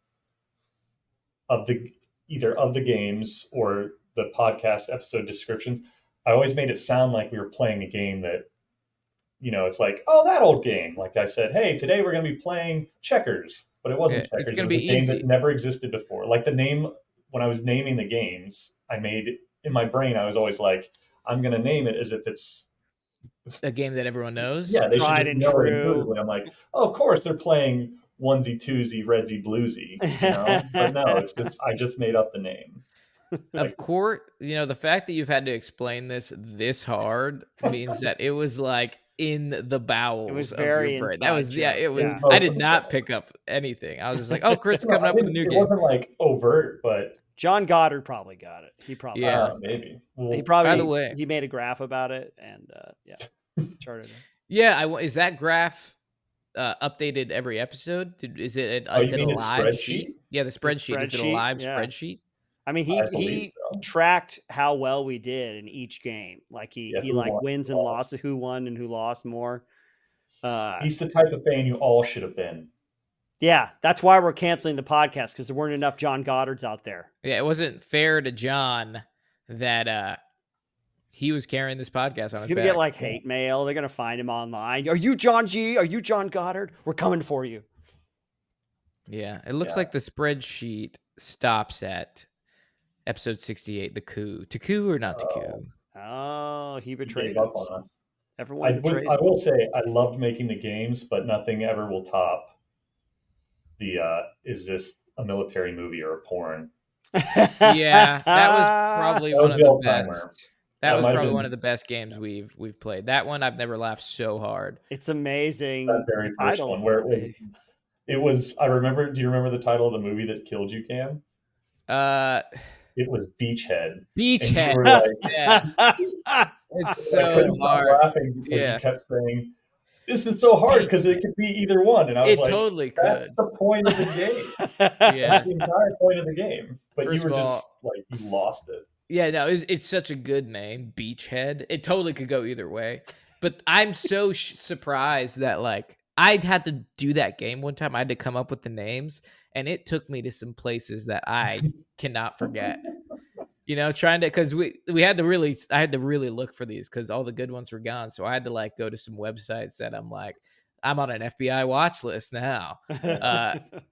of either of the games or the podcast episode descriptions, I always made it sound like we were playing a game that, you know, it's like, oh, that old game. Like I said, hey, today we're going to be playing checkers, but it wasn't Yeah, it's checkers. gonna It was be a game easy. that never existed before. Like the name, when I was naming the games, I made in my brain, I was always like, I'm going to name it as if it's, A game that everyone knows. yeah, they should Tried just and know it true. intuitively. I'm like, oh, of course they're playing onesie, twosie, redsy, bluesy, you know? But no, it's just, I just made up the name. Of course, you know, the fact that you've had to explain this hard means that it was like in the bowels. It was of very your brain. inside That was joke, it was. yeah. I did not pick up anything. I was just like, oh, Chris is No, coming I up with a didn't- new it game. wasn't like overt, but John Goddard probably got it. He probably Yeah. maybe. Well, he probably By the way- he made a graph about it and yeah, charted it. Yeah, is that graph updated every episode? Is it Oh, is you it a mean his live spreadsheet? sheet? Yeah, the spreadsheet. Is it a spreadsheet, live yeah. spreadsheet? I mean, I he believe so. tracked how well we did in each game. Like he Yeah, who like won, wins who and lost. losses, who won and who lost more. He's the type of fan you all should have been. Yeah, that's why we're canceling the podcast because there weren't enough John Goddards out there. Yeah, it wasn't fair to John that he was carrying this podcast on He's his gonna back. get like hate mail. They're gonna find him online. Are you John G? Are you John Goddard? We're coming for you. Yeah, it looks Yeah. like the spreadsheet stops at episode 68, the coup. To coup or not to coup? Oh, he He betrayed gave up us. on us. Everyone betrays I will us. say I loved making the games, but nothing ever will top the is this a military movie or a porn? Yeah, that was probably That one was of the the all-timer. best. That That was might have probably been- one of the best games we've played. That one I've never laughed so hard. It's amazing. That very first titles. one where it was I remember, do you remember the title of the movie that killed you, Cam? It was Beachhead. And you Beachhead. were like, Yeah, it's I couldn't so stop hard. laughing because Yeah. you kept saying, this is so hard because it could be either one. And I was It like, totally that's could. the point of the game. Yeah. That's the entire point of the game. But First you were of just all- like, you lost it. Yeah, no, it's such a good name, Beachhead. It totally could go either way. But I'm so surprised that like I'd had to do that game one time. I had to come up with the names, and it took me to some places that I cannot forget. You know, trying to because we had to really I had to really look for these because all the good ones were gone. So I had to like go to some websites that I'm like, I'm on an FBI watch list now.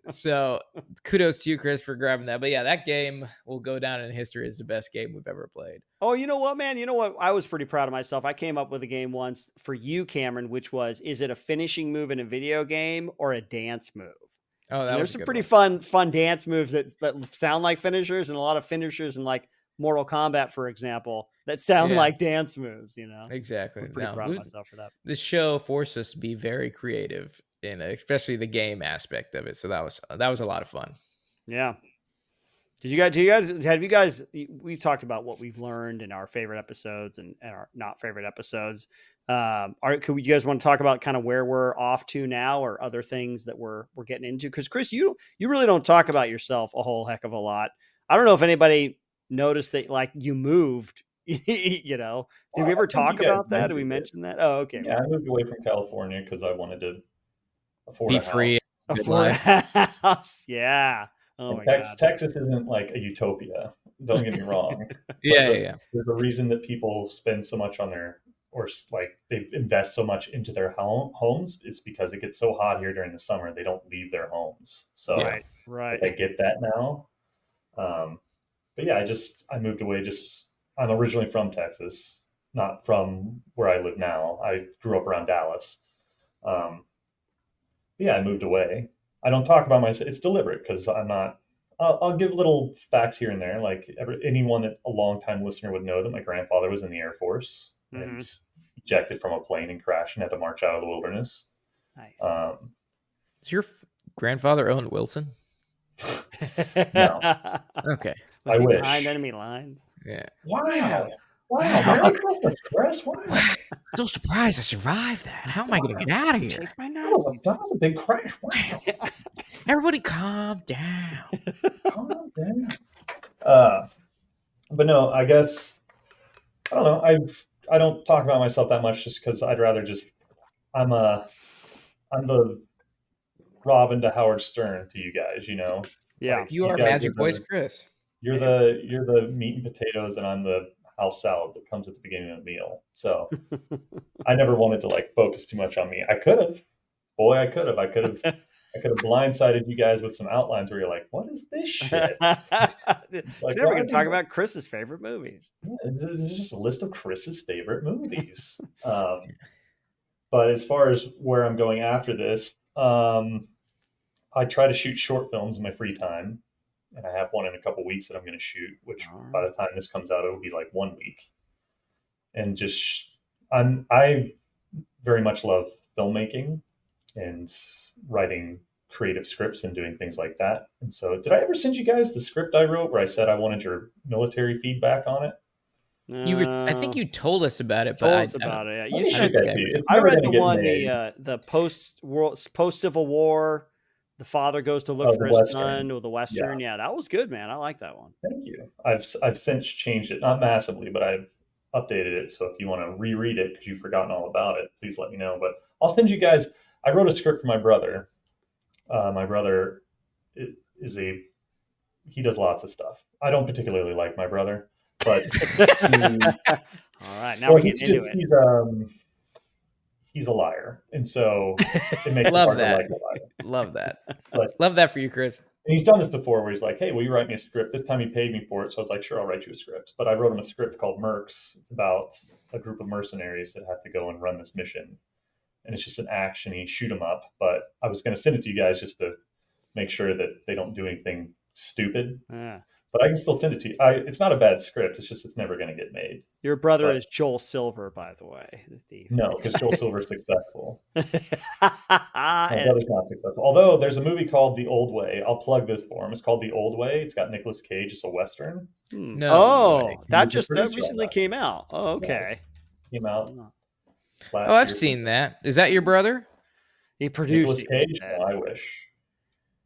So kudos to you, Chris, for grabbing that. But yeah, that game will go down in history as the best game we've ever played. Oh, you know what, man? You know what? I was pretty proud of myself. I came up with a game once for you, Cameron, which was, is it a finishing move in a video game or a dance move? Oh, that And was there's a some good pretty one. fun dance moves that sound like finishers, and a lot of finishers in like Mortal Kombat, for example, that sound Yeah. like dance moves, you know? Exactly. I'm pretty No, proud of myself for that. this show forced us to be very creative in especially the game aspect of it. So that was a lot of fun. Yeah. We've talked about what we've learned in our favorite episodes and our not favorite episodes. Could you guys want to talk about kind of where we're off to now or other things that we're getting into? Because Chris, you really don't talk about yourself a whole heck of a lot. I don't know if anybody noticed that like you moved, you know. Did Well, we I ever think talk you guys about that? Did we mentioned mention that? Oh, okay. Yeah, I moved away from California because I wanted to afford Be a house. free. A Good Florida life. house. Yeah. Oh And my God. Texas isn't like a utopia. Don't get me wrong. Yeah, But yeah. There's a reason that people spend so much on their or like they invest so much into their homes is because it gets so hot here during the summer they don't leave their homes. So right. I get that now. But yeah, I moved away. I'm originally from Texas, not from where I live now. I grew up around Dallas. Yeah, I moved away. I don't talk about myself. It's deliberate because I'm not. I'll give little facts here and there. Like anyone that a longtime listener would know that my grandfather was in the Air Force and ejected from a plane and crashed and had to march out of the wilderness. Nice. Does your grandfather own Wilson? No. Okay. Was I he wish. behind enemy lines? Yeah. Wow. Merry Christmas, Chris. Wow. So surprised I survived that. How am I going to get out of here? Chase my That nuts. was a big crash. Wow. Everybody calm down. Calm down. But no, I guess I don't know. I don't talk about myself that much just because I'd rather just I'm the Robin to Howard Stern to you guys, you know. Yeah. Like, You are guys Magic Voice Chris. You're the meat and potatoes, and I'm the house salad that comes at the beginning of the meal. So I never wanted to like focus too much on me. I could have. Boy, I could have blindsided you guys with some outlines where you're like, what is this shit? Like, Like, today we're why going to talk does- about Chris's favorite movies. Yeah, this is just a list of Chris's favorite movies. But as far as where I'm going after this, I try to shoot short films in my free time. And I have one in a couple weeks that I'm going to shoot, which by the time this comes out, it'll be like 1 week. And I very much love filmmaking and writing creative scripts and doing things like that. And so did I ever send you guys the script I wrote where I said I wanted your military feedback on it? I think you told us about it. told But us about it. Yeah. Let You me sent shoot it. that to you. It's I never read gonna the get one, made. the post Civil War. The father goes to look Oh, for the his Western. son, or the Western. Yeah, that was good, man. I like that one. Thank you. I've since changed it, not massively, but I've updated it. So if you want to reread it because you've forgotten all about it, please let me know. But I'll send you guys. I wrote a script for my brother. My brother he does lots of stuff. I don't particularly like my brother, but All right, now we're getting into it. He's a liar, and so it makes it Love hard that. to like a liar. Love that. But Love that for you, Chris. and he's done this before where he's like, hey, will you write me a script? This time he paid me for it. So I was like, sure, I'll write you a script. But I wrote him a script called Mercs. It's about a group of mercenaries that have to go and run this mission. And it's just an action-y shoot 'em up. But I was going to send it to you guys just to make sure that they don't do anything stupid. Yeah. But I can still send it to you. It's not a bad script. It's just it's never going to get made. Your brother But- is Joel Silver, by the way. No, because Joel Silver's successful. My And- brother's not successful. Although there's a movie called The Old Way. I'll plug this for him. It's called The Old Way. It's got Nicolas Cage. It's a Western. No Oh, way. that He's the just that producer on recently that. came out. Oh, okay. Came out last Oh, I've year. seen that. Is that your brother? He produced Nicolas it. Cage? No, I wish.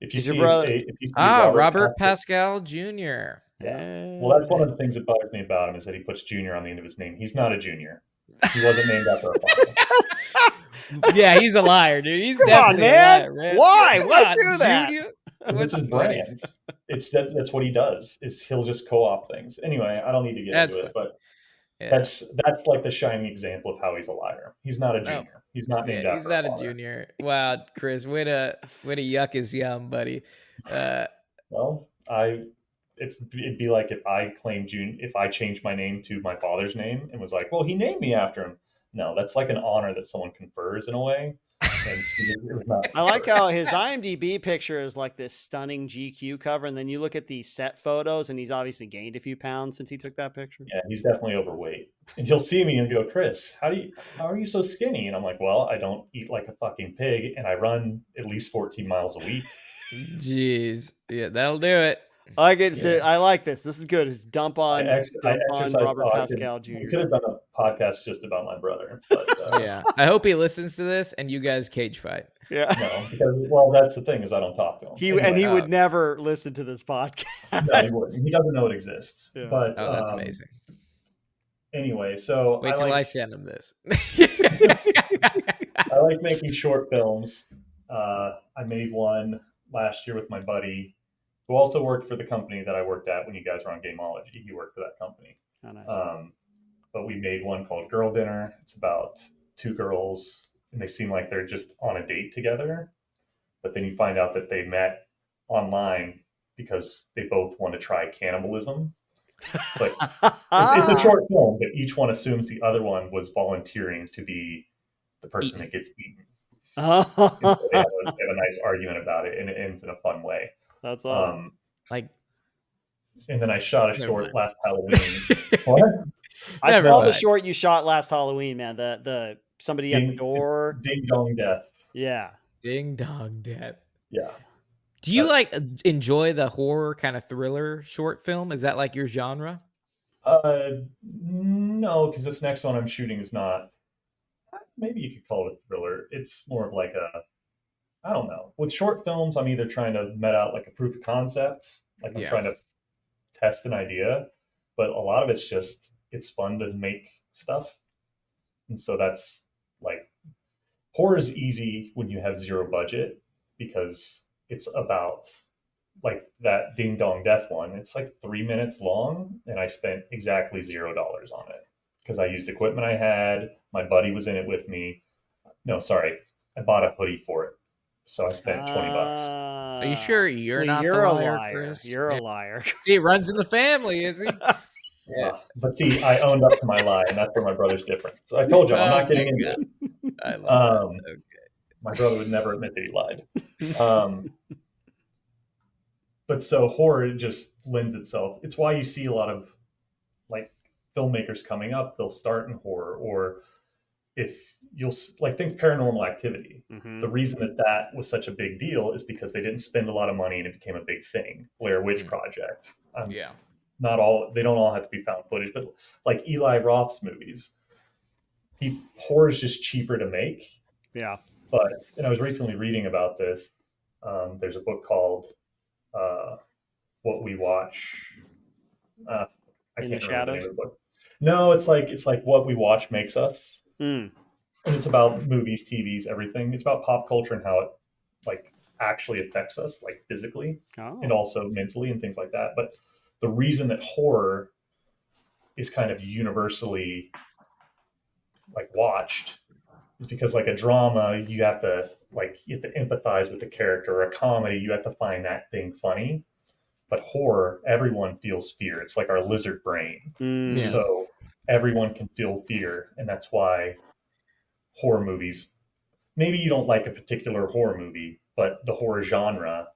If you He's your see, brother. if you see Robert Pascal Jr. Yeah. Well, that's one of the things that bothers me about him is that he puts junior on the end of his name. He's not a junior. He wasn't named after a father. Yeah, he's a liar, dude. He's Come on, definitely a man. liar, man. Why? Come Why on, do that? Junior? It's What's his funny? brand. That's what he does. Is he'll just co-op things. Anyway, I don't need to get That's into it, but Yeah. that's like the shining example of how he's a liar. He's not a junior. He's not named Yeah, after he's not a father. junior. Wow, Chris, way to yuck his yum, buddy. Well, it'd be like if I changed my name to my father's name and was like, well, he named me after him. No, that's like an honor that someone confers in a way. And it was not. I like how his IMDb picture is like this stunning GQ cover, and then you look at the set photos, and he's obviously gained a few pounds since he took that picture. Yeah, he's definitely overweight. And he'll see me and go, Chris, how are you so skinny? And I'm like, well, I don't eat like a fucking pig, and I run at least 14 miles a week. Jeez. Yeah, that'll do it. I get to. Yeah. I like this. This is good. It's dump on exercise. Robert I Pascal We could Jr. have done a podcast just about my brother, but Yeah. I hope he listens to this and you guys cage fight. Yeah. no, because that's the thing is I don't talk to him. He Anyway, would never listen to this podcast. no, he wouldn't. He doesn't know it exists. Yeah. But Oh, that's amazing. Anyway, so Wait till I send him this. I like making short films. I made one last year with my buddy who also worked for the company that I worked at when you guys were on Gameology. He worked for that company. Oh, nice. but we made one called Girl Dinner. It's about two girls, and they seem like they're just on a date together, but then you find out that they met online because they both want to try cannibalism. But it's a short film, but each one assumes the other one was volunteering to be the person that gets eaten. And so they have a nice argument about it, and it ends in a fun way. That's awesome. And then I shot a Never short mind. last Halloween. What? I Never saw the mind. short you shot last Halloween, man. The somebody at the Ding, door. Ding Dong Death. Yeah. Ding dong death. Yeah. Do you like enjoy the horror kind of thriller short film? Is that like your genre? No, because this next one I'm shooting is not. Maybe you could call it a thriller. It's more of like I don't know. With short films, I'm either trying to met out like a proof of concept, like I'm trying to test an idea, but a lot of it's fun to make stuff. And so that's like, horror is easy when you have zero budget because it's about like that Ding Dong Death one. It's like 3 minutes long, and I spent exactly $0 on it because I used equipment I had. My buddy was in it with me. No, sorry, I bought a hoodie for it, so I spent $20. Are you sure you're See, not you're the a liar, liar. Chris? You're a liar. See, it runs in the family, is he? Yeah. But see, I owned up to my lie, and that's where my brother's different. So I told you, I'm not getting into it. I love that. Okay. My brother would never admit that he lied. But so horror just lends itself. It's why you see a lot of like filmmakers coming up. They'll start in horror, or if you'll like think Paranormal Activity. Mhm. The reason that was such a big deal is because they didn't spend a lot of money and it became a big thing. Blair Witch Project. Yeah. Not all, they don't all have to be found footage, but like Eli Roth's movies, horror is just cheaper to make. Yeah. And I was recently reading about this. There's a book called What We Watch. I In can't the remember the Shadows? name of the book. No, it's like What We Watch Makes Us. Mm. And it's about movies, TVs, everything. It's about pop culture and how it like actually affects us, like physically and also mentally and things like that. But the reason that horror is kind of universally like watched is because like a drama, you have to empathize with the character, or a comedy, you have to find that thing funny. But horror, everyone feels fear. It's like our lizard brain. Mm. Yeah. So everyone can feel fear. And that's why horror movies, maybe you don't like a particular horror movie, but the horror genre,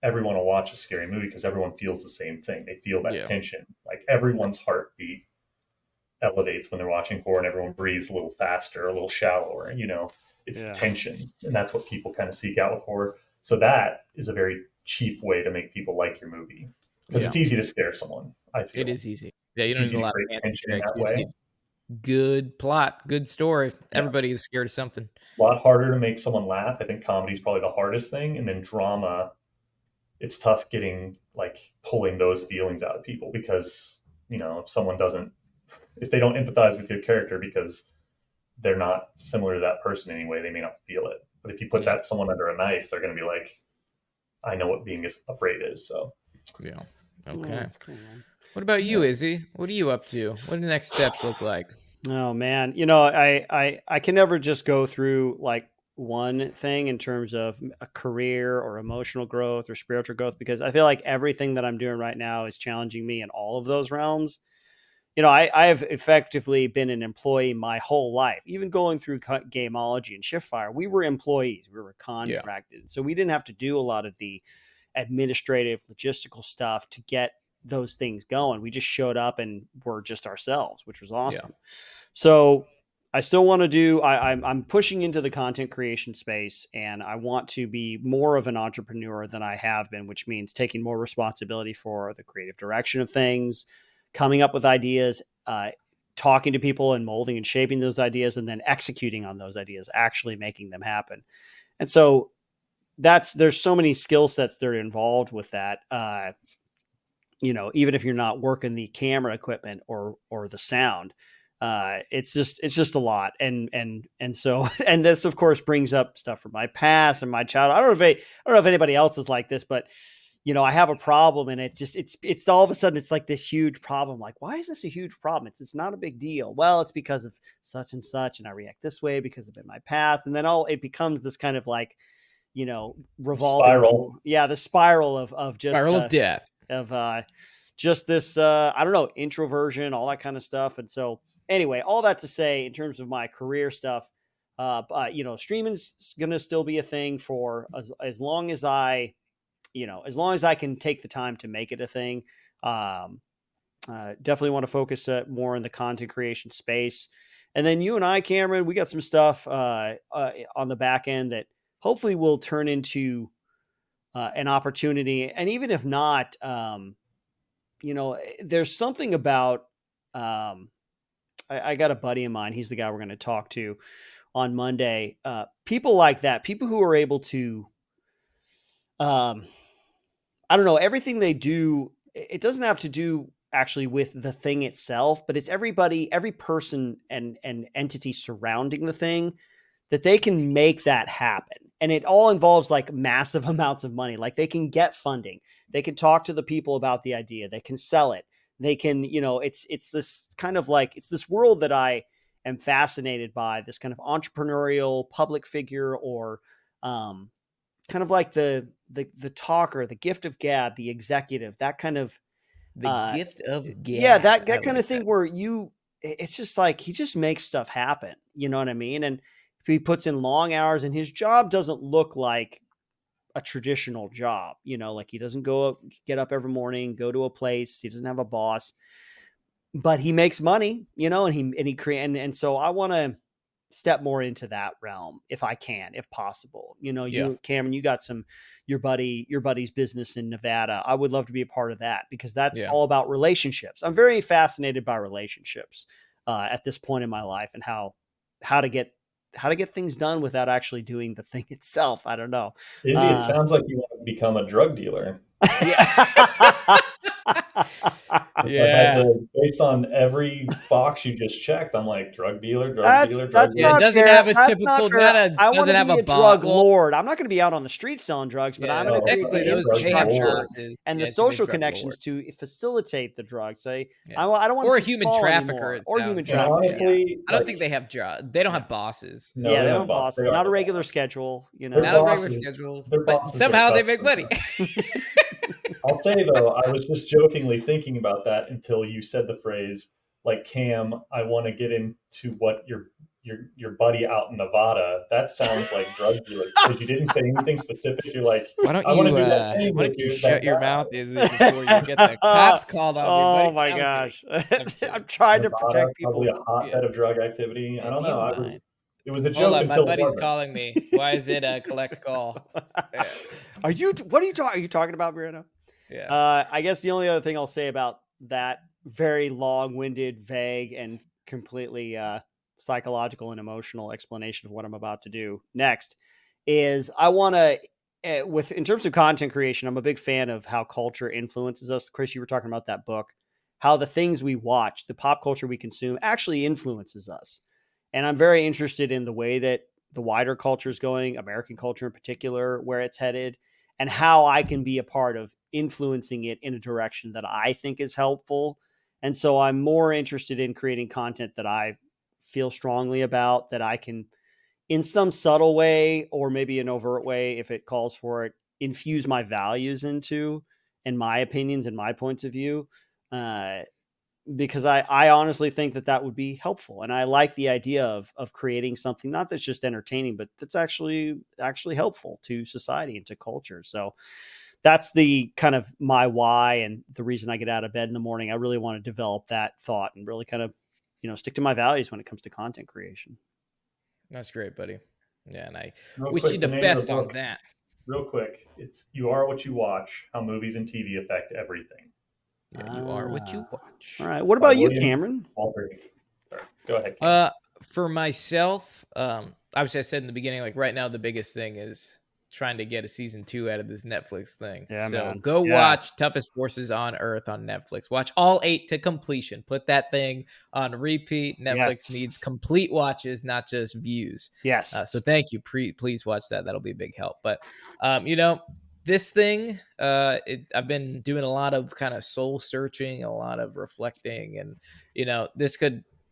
everyone will watch a scary movie because everyone feels the same thing. They feel that tension. Like everyone's heartbeat elevates when they're watching horror, and everyone breathes a little faster, a little shallower. It's tension, and that's what people kind of seek out with horror. So that is a very cheap way to make people like your movie, because it's easy to scare someone. I feel it is easy. Yeah, you don't need a lot of fancy tension in tricks. that You just way. need good plot, good story. Everybody is scared of something. A lot harder to make someone laugh. I think comedy is probably the hardest thing, and then drama, it's tough getting pulling those feelings out of people, because if they don't empathize with your character because they're not similar to that person anyway, they may not feel it. But if you put that someone under a knife, they're going to be like, I know what being afraid is. So yeah. Oh, Okay. that's cool, man. What about you, Izzy? What are you up to? What do the next steps look like? Oh man, I can never just go through like one thing in terms of a career or emotional growth or spiritual growth, because I feel like everything that I'm doing right now is challenging me in all of those realms. I have effectively been an employee my whole life. Even going through Gameology and Shiftfire, we were employees. We were contracted. So we didn't have to do a lot of the administrative, logistical stuff to get those things going. We just showed up and were just ourselves, which was awesome. So I still want to do, I'm pushing into the content creation space, and I want to be more of an entrepreneur than I have been, which means taking more responsibility for the creative direction of things, coming up with ideas, talking to people and molding and shaping those ideas, and then executing on those ideas, actually making them happen. And so there's so many skill sets that are involved with that. Even if you're not working the camera equipment or the sound, it's just a lot. And so, and this of course brings up stuff from my past and my childhood. I don't know if anybody else is like this, but I have a problem, and it's all of a sudden it's like this huge problem. Like, why is this a huge problem? It's not a big deal. Well, it's because of such and such, and I react this way because of in my past, and then it becomes this kind of like, revolving Spiral. the spiral of just Spiral of death. of just this I don't know, introversion, all that kind of stuff. And so anyway, all that to say, in terms of my career stuff, streaming's gonna still be a thing for as long as I can take the time to make it a thing. Definitely want to focus more in the content creation space. And then you and I, Cameron, we got some stuff on the back end that hopefully will turn into an opportunity. And even if not, there's something about, I got a buddy of mine. He's the guy we're going to talk to on Monday. People like that, people who are able to, I don't know, everything they do, it doesn't have to do actually with the thing itself, but it's every person and entity surrounding the thing that they can make that happen. And it all involves like massive amounts of money. Like they can get funding. They can talk to the people about the idea. They can sell it. They can, it's this kind of like, it's this world that I am fascinated by, this kind of entrepreneurial public figure, or kind of like the talker, the gift of gab, the executive, that kind of, the gift of gab. Yeah, that kind of thing where it's just like, he just makes stuff happen. You know what I mean? And he puts in long hours, and his job doesn't look like a traditional job. Like he doesn't get up every morning, go to a place. He doesn't have a boss, but he makes money, and he creates. And so I want to step more into that realm if I can, if possible. You, Cameron, you got your buddy's business in Nevada. I would love to be a part of that, because that's all about relationships. I'm very fascinated by relationships at this point in my life, and how to get things done without actually doing the thing itself. I don't know. Izzy, it sounds like you want to become a drug dealer. Yeah. Based on every box you just checked, I'm like, drug dealer. That's dealer. not It doesn't fair. have a That's typical. not fair. I want to have be a drug lord. I'm not going to be out on the street selling drugs, but I'm going to create the infrastructure and the social connections to facilitate the drugs. I don't want or to a human trafficker, or human trafficker. Honestly, I don't think they have jobs. They don't have bosses. No, they don't have bosses. Not a regular schedule. Not a regular schedule. But somehow they make money. I'll say though, I was just jokingly thinking about that until you said the phrase, like, Cam, I want to get into what your buddy out in Nevada. That sounds like drug dealer, because you didn't say anything specific. You're like, why don't you shut your mouth, Izzy, before you get the cops called on you? Oh my gosh. I'm trying to protect people. Probably a hotbed of drug activity. I don't know. It was a joke. Hold on, until my buddy's calling me. Why is it a collect call? Are you talking about, Bruno? Yeah. I guess the only other thing I'll say about that very long-winded, vague, and completely psychological and emotional explanation of what I'm about to do next is I want to, in terms of content creation, I'm a big fan of how culture influences us. Chris, you were talking about that book, how the things we watch, the pop culture we consume, actually influences us. And I'm very interested in the way that the wider culture is going, American culture in particular, where it's headed, and how I can be a part of influencing it in a direction that I think is helpful. And so I'm more interested in creating content that I feel strongly about, that I can, in some subtle way, or maybe an overt way, if it calls for it, infuse my values into, and my opinions and my points of view. Because I honestly think that would be helpful. And I like the idea of creating something, not that's just entertaining, but that's actually helpful to society and to culture. So that's the kind of my why, and the reason I get out of bed in the morning. I really want to develop that thought and really kind of, stick to my values when it comes to content creation. That's great, buddy. Yeah. And I Real wish quick, you the best on that. Real quick. It's You Are What You Watch, How Movies and TV Affect Everything. Yeah, you are what you watch. All right. What about you, Cameron? Sorry. Go ahead. For myself, obviously I said in the beginning, like right now, the biggest thing is trying to get a season 2 out of this Netflix thing. Yeah, so man. Go watch Toughest Forces on Earth on Netflix. Watch all 8 to completion. Put that thing on repeat. Netflix needs complete watches, not just views. Yes. So thank you. Please watch that. That'll be a big help. But, this thing, I've been doing a lot of kind of soul searching, a lot of reflecting, and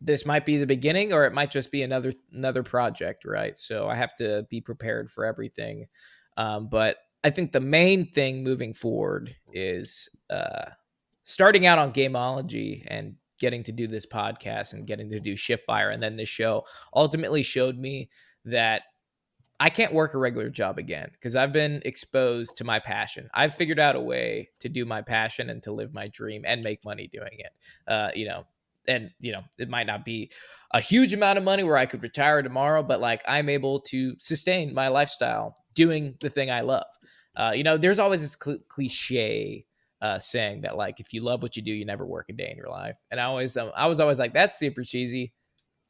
this might be the beginning, or it might just be another project, right? So I have to be prepared for everything. But I think the main thing moving forward is starting out on Gameology and getting to do this podcast and getting to do Shift Fire, and then this show ultimately showed me that I can't work a regular job again because I've been exposed to my passion. I've figured out a way to do my passion and to live my dream and make money doing it. It might not be a huge amount of money where I could retire tomorrow, but like I'm able to sustain my lifestyle doing the thing I love. There's always this cliche saying that like if you love what you do, you never work a day in your life. And I was always like, that's super cheesy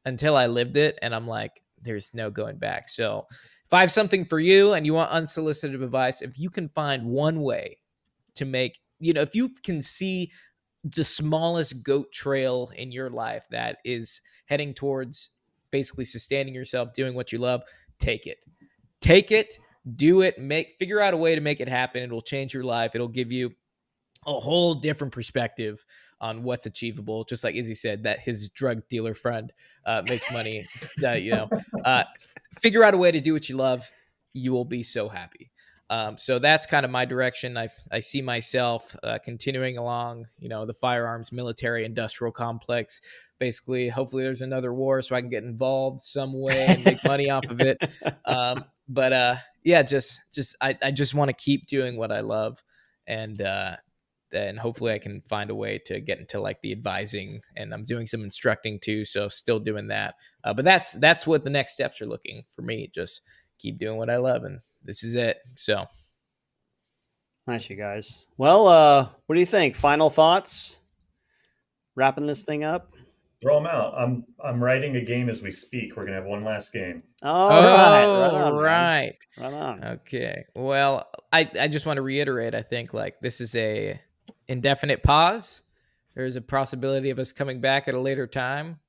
until I lived it, and I'm like, there's no going back. So if I have something for you and you want unsolicited advice, if you can find one way to make, if you can see the smallest goat trail in your life that is heading towards basically sustaining yourself, doing what you love, take it. Take it, do it, figure out a way to make it happen. It'll change your life. It'll give you a whole different perspective on what's achievable. Just like Izzy said, that his drug dealer friend makes money. Figure out a way to do what you love. You will be so happy. So that's kind of my direction. I see myself continuing along, the firearms military industrial complex. Basically, hopefully there's another war so I can get involved some way and make money off of it. I just want to keep doing what I love. And hopefully I can find a way to get into like the advising, and I'm doing some instructing too. So still doing that. But that's what the next steps are looking for me. Just keep doing what I love. And this is it. So nice, you guys. Well, what do you think? Final thoughts? Wrapping this thing up? Throw them out. I'm writing a game as we speak. We're gonna have one last game. All right. Right on. Okay. Well, I just want to reiterate, I think like this is a indefinite pause. There's a possibility of us coming back at a later time,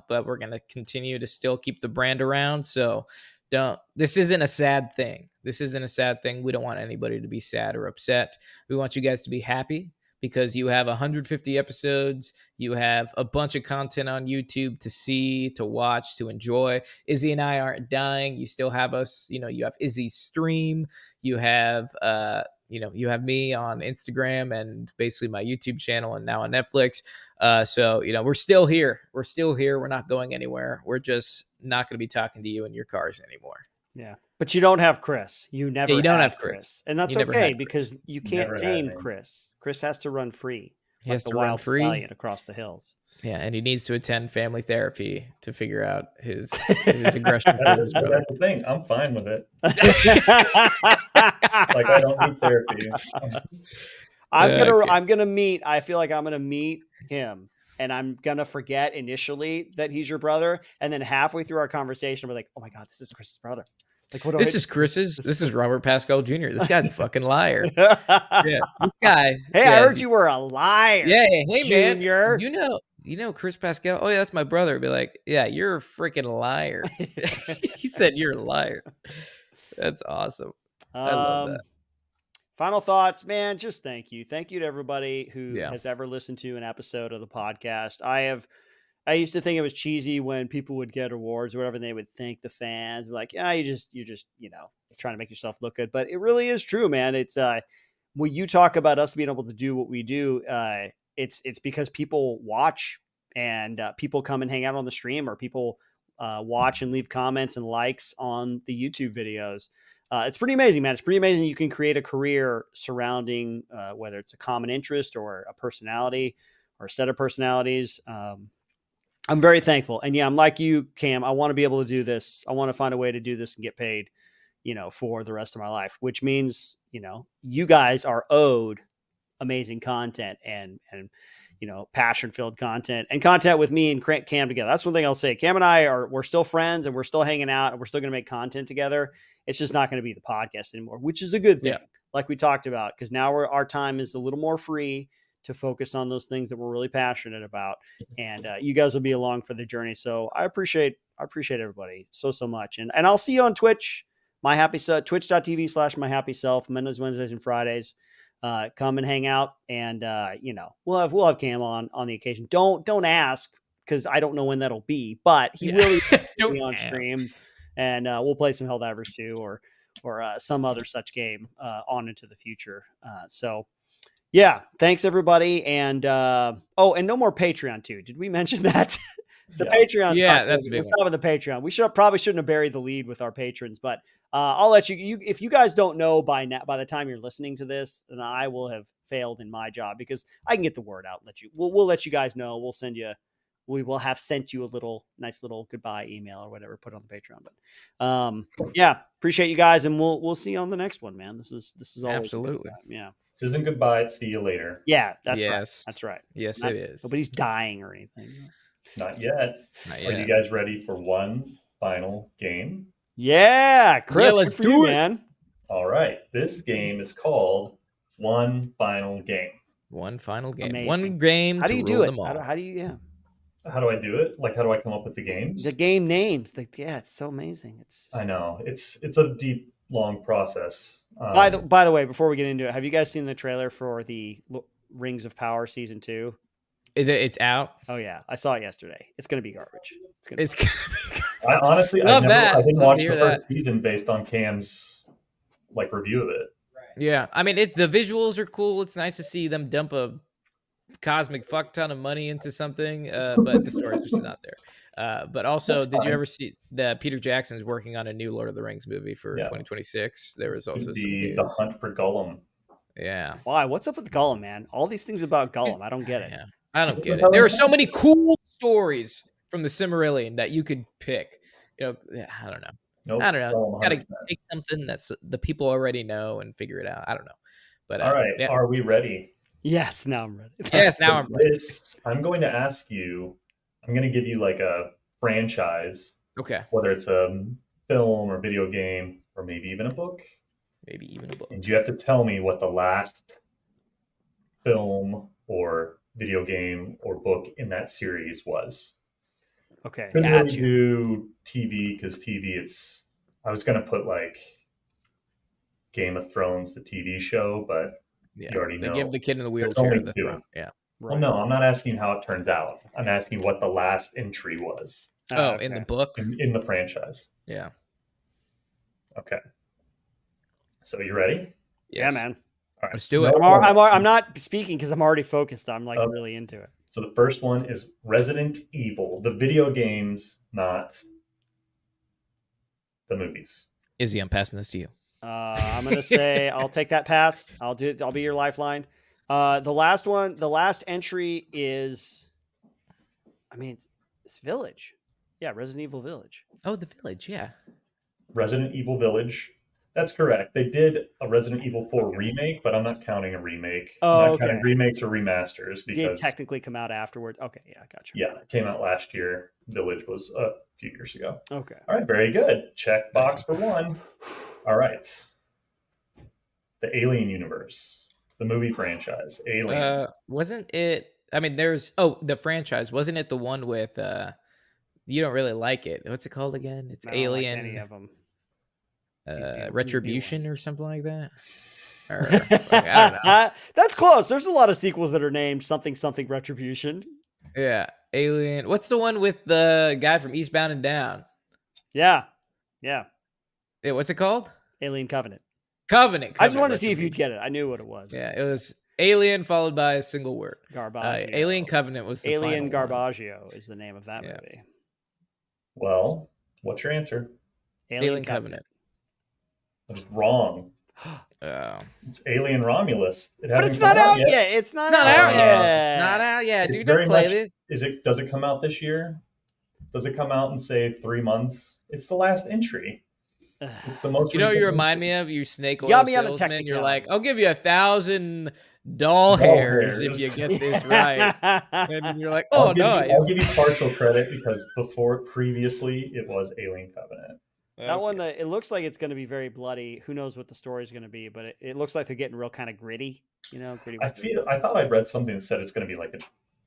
but we're going to continue to still keep the brand around. So this isn't a sad thing. We don't want anybody to be sad or upset. We want you guys to be happy because you have 150 episodes. You have a bunch of content on YouTube to see, to watch, to enjoy. Izzy and I aren't dying. You still have us, you have Izzy's stream. You have, you have me on Instagram and basically my YouTube channel and now on Netflix. So we're still here. We're not going anywhere. We're just not going to be talking to you in your cars anymore. Yeah. But you don't have Chris. You don't have Chris. And that's okay because you can't tame Chris. Chris has to run free. He has the to wild run free stallion across the hills. Yeah, and he needs to attend family therapy to figure out his aggression. That's the thing. I'm fine with it. Like I don't need therapy. I feel like I'm gonna meet him, and I'm gonna forget initially that he's your brother, and then halfway through our conversation, we're like, "Oh my god, this is Chris's brother." Like, what? This is Robert Pascal Jr. This guy's a fucking liar. Yeah, this guy. Hey, I heard you were a liar. Yeah, hey Junior. Man. You know Chris Pascal. Oh yeah, that's my brother. Be like, yeah, you're a freaking liar. He said you're a liar. That's awesome. I love that. Final thoughts, man. Just thank you to everybody who has ever listened to an episode of the podcast. I used to think it was cheesy when people would get awards or whatever, and they would thank the fans. Like, yeah, you're just trying to make yourself look good. But it really is true, man. It's when you talk about us being able to do what we do, it's because people watch and people come and hang out on the stream, or people watch and leave comments and likes on the YouTube videos. It's pretty amazing, man. It's pretty amazing. You can create a career surrounding whether it's a common interest or a personality or a set of personalities. I'm very thankful. And yeah, I'm like you, Cam. I want to be able to do this. I want to find a way to do this and get paid, for the rest of my life, which means, you guys are owed amazing content and passion-filled content and content with me and Cam together. That's one thing I'll say. Cam and we're still friends and we're still hanging out and we're still going to make content together. It's just not going to be the podcast anymore, which is a good thing. Yeah. Like we talked about, because now our time is a little more free to focus on those things that we're really passionate about. And you guys will be along for the journey. So I appreciate everybody so much. And I'll see you on Twitch twitch.tv/myhappyself, Mondays, Wednesdays, and Fridays. Come and hang out, and we'll have Cam on the occasion. Don't ask, because I don't know when that'll be, but he will Don't be on ask. stream, and we'll play some Helldivers 2 or some other such game on into the future. So yeah, thanks everybody, and and no more Patreon too. Did we mention that? The Patreon. Yeah, that's a big Let's start with the Patreon. We probably shouldn't have buried the lead with our patrons, but I'll let you. If you guys don't know by now, by the time you're listening to this, then I will have failed in my job, because I can get the word out. We'll let you guys know. We will have sent you a nice little goodbye email or whatever, put on the Patreon. But yeah, appreciate you guys, and we'll see you on the next one, man. This is always Absolutely. yeah. This isn't goodbye. It's see you later. Yeah, that's right. Yes. That's right. Yes, it is. Nobody's dying or anything. Not yet. Not Are you yet. guys ready for one final game? Yeah, Chris, let's good for you, do it. man. All right. This game is called One Final Game. One final game. Amazing. One game How to do you rule do it? them all. How do you? Yeah, How do I do it? Like, how do I come up with the games? the game names. Yeah, it's so amazing. It's I know. It's a deep, long process. By the way, before we get into it, have you guys seen the trailer for the Rings of Power season 2? It's out. Oh yeah, I saw it yesterday. It's gonna be garbage. It's gonna be I honestly, Love that. I didn't Love watch to the hear first season based on Cam's review of it. Yeah, I mean, the visuals are cool. It's nice to see them dump a cosmic fuck ton of money into something, but the story's just not there. But also, That's did you fine. ever see that Peter Jackson's working on a new Lord of the Rings movie for 2026? There was also some the news. Hunt for Gollum. Yeah. Why? What's up with Gollum, man? All these things about Gollum, I don't get it. Yeah. I don't get it. There are so many cool stories from the Silmarillion that you could pick. I don't know. Nope. I don't know. Gollum, Got to 100%. take something that's the people already know and figure it out. I don't know. But All right. yeah. Are we ready? Yes, now I'm ready. Yes, now I'm ready. I'm going to ask you, I'm going to give you a franchise, Okay. whether it's a film or video game or maybe even a book. Maybe even a book. And you have to tell me what the last film or video game or book in that series was. Okay, Couldn't got really you. do TV, because TV, I was going to put Game of Thrones, the TV show, but Yeah. you already They know. give the kid in the There's wheelchair only the two. throne. Yeah. Well, no, I'm not asking how it turns out. I'm asking what the last entry was Oh, okay. in the book? in the franchise. Yeah. Okay. So you ready? Yeah, Yes. man. All right. Let's do it. I'm not speaking because I'm already focused. I'm Okay. really into it. So the first one is Resident Evil, the video games, not the movies. Izzy, I'm passing this to you. I'm gonna say I'll take that pass. I'll do it. I'll be your lifeline. The last entry is, it's Village. Yeah, Resident Evil Village. Oh, the village. Yeah. Resident Evil Village. That's correct. They did a Resident Evil 4 remake, but I'm not counting a remake. Oh, I'm not okay. counting remakes or remasters Did because technically come out afterward. Okay, yeah, I got you. yeah, it came out last year. Village was a few years ago. Okay. All right, very good. Check box for one. All right. The Alien universe, the movie franchise, Alien. Wasn't it? I mean, the franchise. Wasn't it the one with? You don't really like it. What's it called again? It's I don't like Alien. any of them. Retribution or something like that. Or, I don't know. That's close. There's a lot of sequels that are named something Retribution. Yeah, Alien. What's the one with the guy from Eastbound and Down? Yeah. Yeah, what's it called? Alien Covenant. Covenant. I just wanted to see if Retribution. you'd get it. I knew what it was. Yeah, it was Alien followed by a single word. Garbaggio. Alien Covenant was the Alien final one. Garbaggio is the name of that Yeah. movie. Well, what's your answer? Alien Covenant. That is wrong. It's Alien Romulus. It But hasn't it's come not out yet. yet. It's not Not out out yet. yet. It's not out yet. It's Dude, don't very play much- this. Does it come out this year? Does it come out in say 3 months? It's the last entry. It's the most. You know what you recent remind entry. me of? You snake oil got me on a salesman. You're technicality. like, I'll give you 1,000 doll hairs if hairs. you get this right. And then you're like, I'll oh, give you- nice. I'll give you partial credit because previously it was Alien Covenant. That one, it looks like it's going to be very bloody. Who knows what the story is going to be, but it looks like they're getting real kind of gritty. Gritty. I thought I'd read something that said it's going to be like an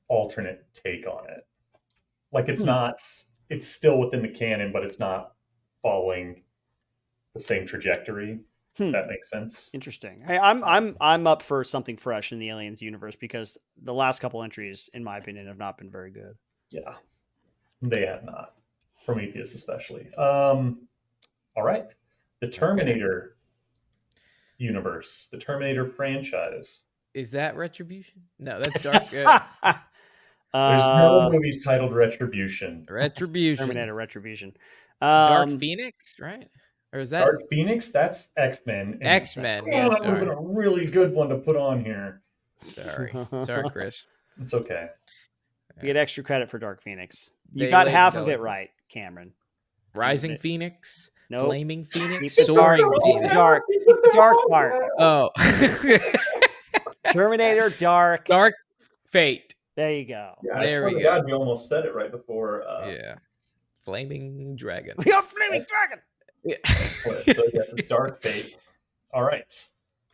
alternate take on it. Like it's not. It's still within the canon, but it's not following the same trajectory. If that makes sense. Interesting. Hey, I'm up for something fresh in the Aliens universe because the last couple entries, in my opinion, have not been very good. Yeah, they have not. Prometheus, especially. All right, the Terminator universe, the Terminator franchise. Is that Retribution? No, that's Dark. There's no movies titled Retribution. Retribution. Terminator Retribution. Dark Phoenix, right? Or is that Dark Phoenix? That's X-Men. X-Men? Yeah, that would have been a really good one to put on here. Sorry, Chris. It's okay. You get extra credit for Dark Phoenix. You They got laid half it of it out. right, Cameron. Rising Phoenix, Nope. Flaming Phoenix, Keep it dark. Soaring Keep Phoenix. it dark. Keep the dark part. Oh, Terminator Dark. Dark Fate. There you go. Yeah, I There swear we to go. God, we almost said it right before. Yeah, Flaming Dragon. We are Flaming Dragon. Yeah. So that's a Dark Fate. All right.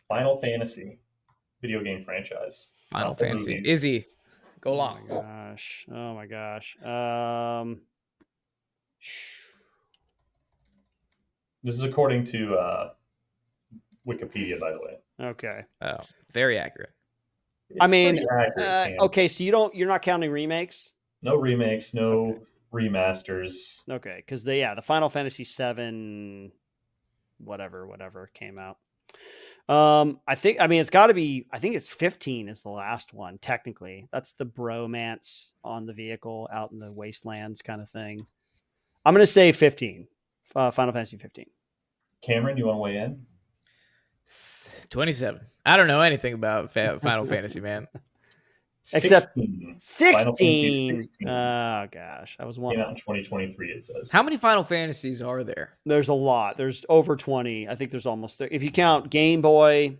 Final Fantasy video game franchise. Final Not the Fantasy. movie. Izzy, go Oh long. my gosh. Oh my gosh. This is according to Wikipedia, by the way. Okay. Oh, very accurate. I mean, pretty accurate, Cam. okay, so you're not counting remakes? No remakes, no remasters. Okay, because the Final Fantasy VII, whatever came out. I think it's got to be. I think it's 15 is the last one. Technically, that's the bromance on the vehicle out in the wastelands kind of thing. I'm gonna say 15. Final Fantasy 15. Cameron, you want to weigh in? 27. I don't know anything about Final Fantasy, man. Except 16. 16. 16. Oh gosh, I was one. Came out in 2023. It says. How many Final Fantasies are there? There's a lot. There's over 20. I think there's almost. If you count Game Boy,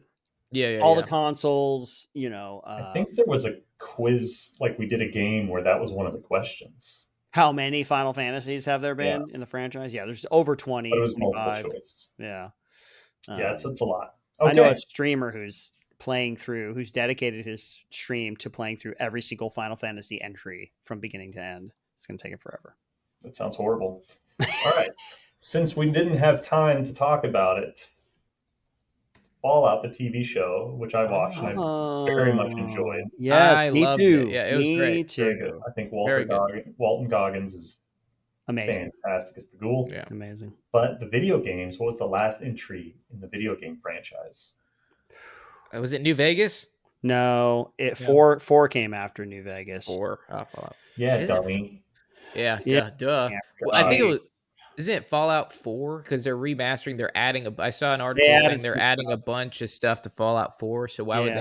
Yeah, all the consoles, I think there was a quiz, like we did a game where that was one of the questions. how many Final Fantasies have there been in the franchise? Yeah, there's over 20. But it was multiple 25. choice. Yeah. Yeah, it's a lot. I know Okay. a streamer who's dedicated his stream to playing through every single Final Fantasy entry from beginning to end. It's going to take him forever. That sounds horrible. All right. Since we didn't have time to talk about it, Fallout, the TV show, which I watched and I very much enjoyed. Yes, I me loved too. it. Yeah, it was me great. too. Very good. I think Very good. Walton Goggins is Amazing. fantastic as the ghoul. Yeah. Amazing. But the video games, what was the last entry in the video game franchise? Was it New Vegas? No, Yeah. four came after New Vegas. 4. Oh, Fallout. Yeah, Is it? dummy. Yeah, Yeah. duh. Yeah, Well, I think it right. was. Isn't it Fallout 4? Because they're remastering. They're adding I saw an article added saying they're some adding a bunch of stuff to Fallout 4. So why would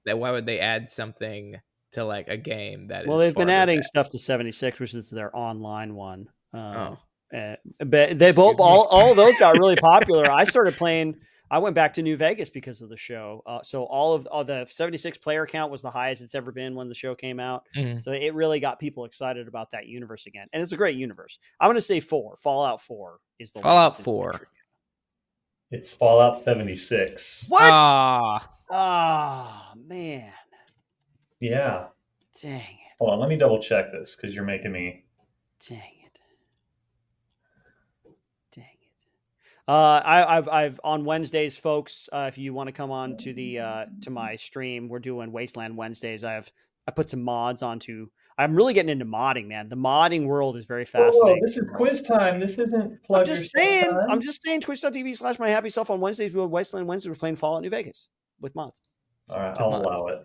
Yeah. why would they add something to like a game that is? Well, they've been farther adding back? stuff to 76, which is their online one. Oh. But they both Excuse me. all of those got really popular. I started playing. I went back to New Vegas because of the show. So all the 76 player count was the highest it's ever been when the show came out. Mhm. So it really got people excited about that universe again, and it's a great universe. I'm going to say 4. Fallout 4 is the Fallout latest 4. entry. It's Fallout 76. What? Ah, Oh man, Yeah. dang it, Hold on, let me double check this because you're making me. dang it, dang it. I've on Wednesdays, folks. If you want to come on to to my stream, we're doing Wasteland Wednesdays. I put some mods onto. I'm really getting into modding, man. The modding world is very Whoa, fascinating. this is quiz time. This isn't I'm plug just yourself saying. time. I'm just saying. Twitch.tv/myhappyself on Wednesdays. We're Wasteland Wednesdays. We're playing Fallout New Vegas with mods. All right, Come I'll on. allow it.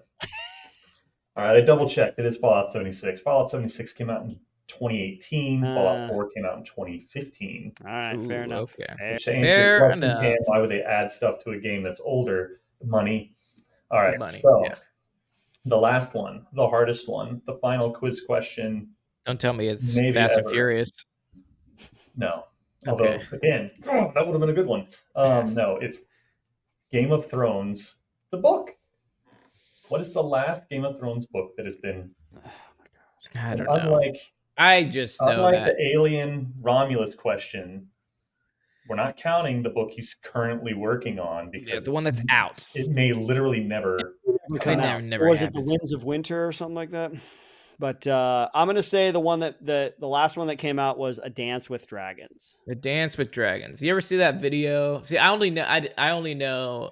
All right, I double checked. It is Fallout 76. Fallout 76 came out in 2018. Fallout 4 came out in 2015. All right, fair Ooh, enough. okay. Fair- Which to answer Fair your question, enough. Cam, why would they add stuff to a game that's older? Money. All right, Money, so yeah. the last one, the hardest one, the final quiz question. don't tell me it's Maybe Fast and ever. Furious. No. Although, Okay. again, that would have been a good one. No, it's Game of Thrones, the book. What is the last Game of Thrones book that has been, I don't know. unlike I just know that. the Alien Romulus question, we're not counting the book he's currently working on Yeah, because the one that's out. it may literally never It come never- out. never Or was it the happens. Winds of Winter or something like that? But I'm gonna say the one that the last one that came out was A Dance with Dragons. The Dance with Dragons. You ever see that video? See, I only know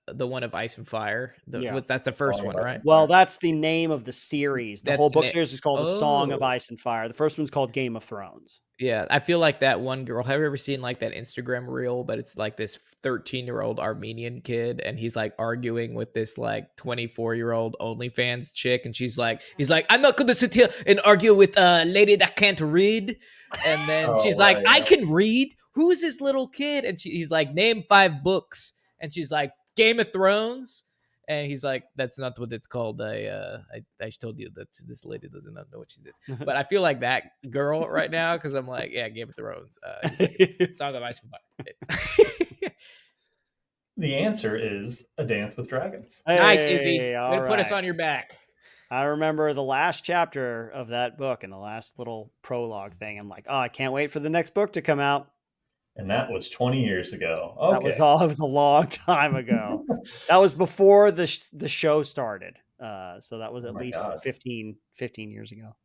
the one of Ice and Fire. Yeah. That's the first Song of one, Ice right? and Well, that's the name of the series. The That's whole the book na- series is called The Song of Oh. Ice and Fire. The first one's called Game of Thrones. Yeah, I feel like that one girl. Have you ever seen like that Instagram reel? But it's like this 13-year-old Armenian kid, and he's like arguing with this like 24-year-old OnlyFans chick, and he's like, I'm not going to sit here and argue with a lady that can't read. And then Oh, she's like, right, I yeah. can read. Who's this little kid? And he's like, name 5 books. And she's like, Game of Thrones. And he's like, that's not what it's called. I told you that this lady doesn't know what she did. But I feel like that girl right now because I'm like, yeah, Game of Thrones. He's like, Song of Ice and Fire. The answer is A Dance with Dragons. Nice, Izzy. all Way to put us right. on your back. I remember the last chapter of that book and the last little prologue thing. I'm like, oh, I can't wait for the next book to come out. And that was 20 years ago. Okay. That was all. It was a long time ago. That was before the show started. So that was at my least God. 15 years ago.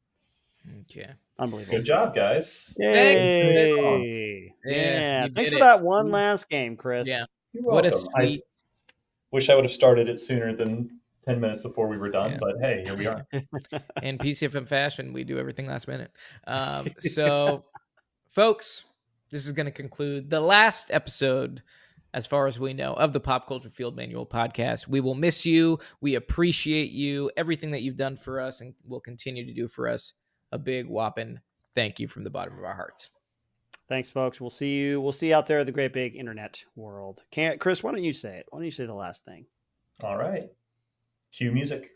Okay. Unbelievable. Good job, guys. Yay. Yeah, Yeah. you Thanks did for it. that one last game, Chris. Yeah. You're What a welcome. sweet. I wish I would have started it sooner than 10 minutes before we were done, Yeah. but hey, here we are. In PCFM fashion, we do everything last minute. So, folks, this is going to conclude the last episode, as far as we know, of the Pop Culture Field Manual podcast. We will miss you. We appreciate you, everything that you've done for us and will continue to do for us. A big whopping thank you from the bottom of our hearts. Thanks, folks. We'll see you. We'll see you out there in the great big internet world. Chris, why don't you say it? Why don't you say the last thing? All right. Cue music.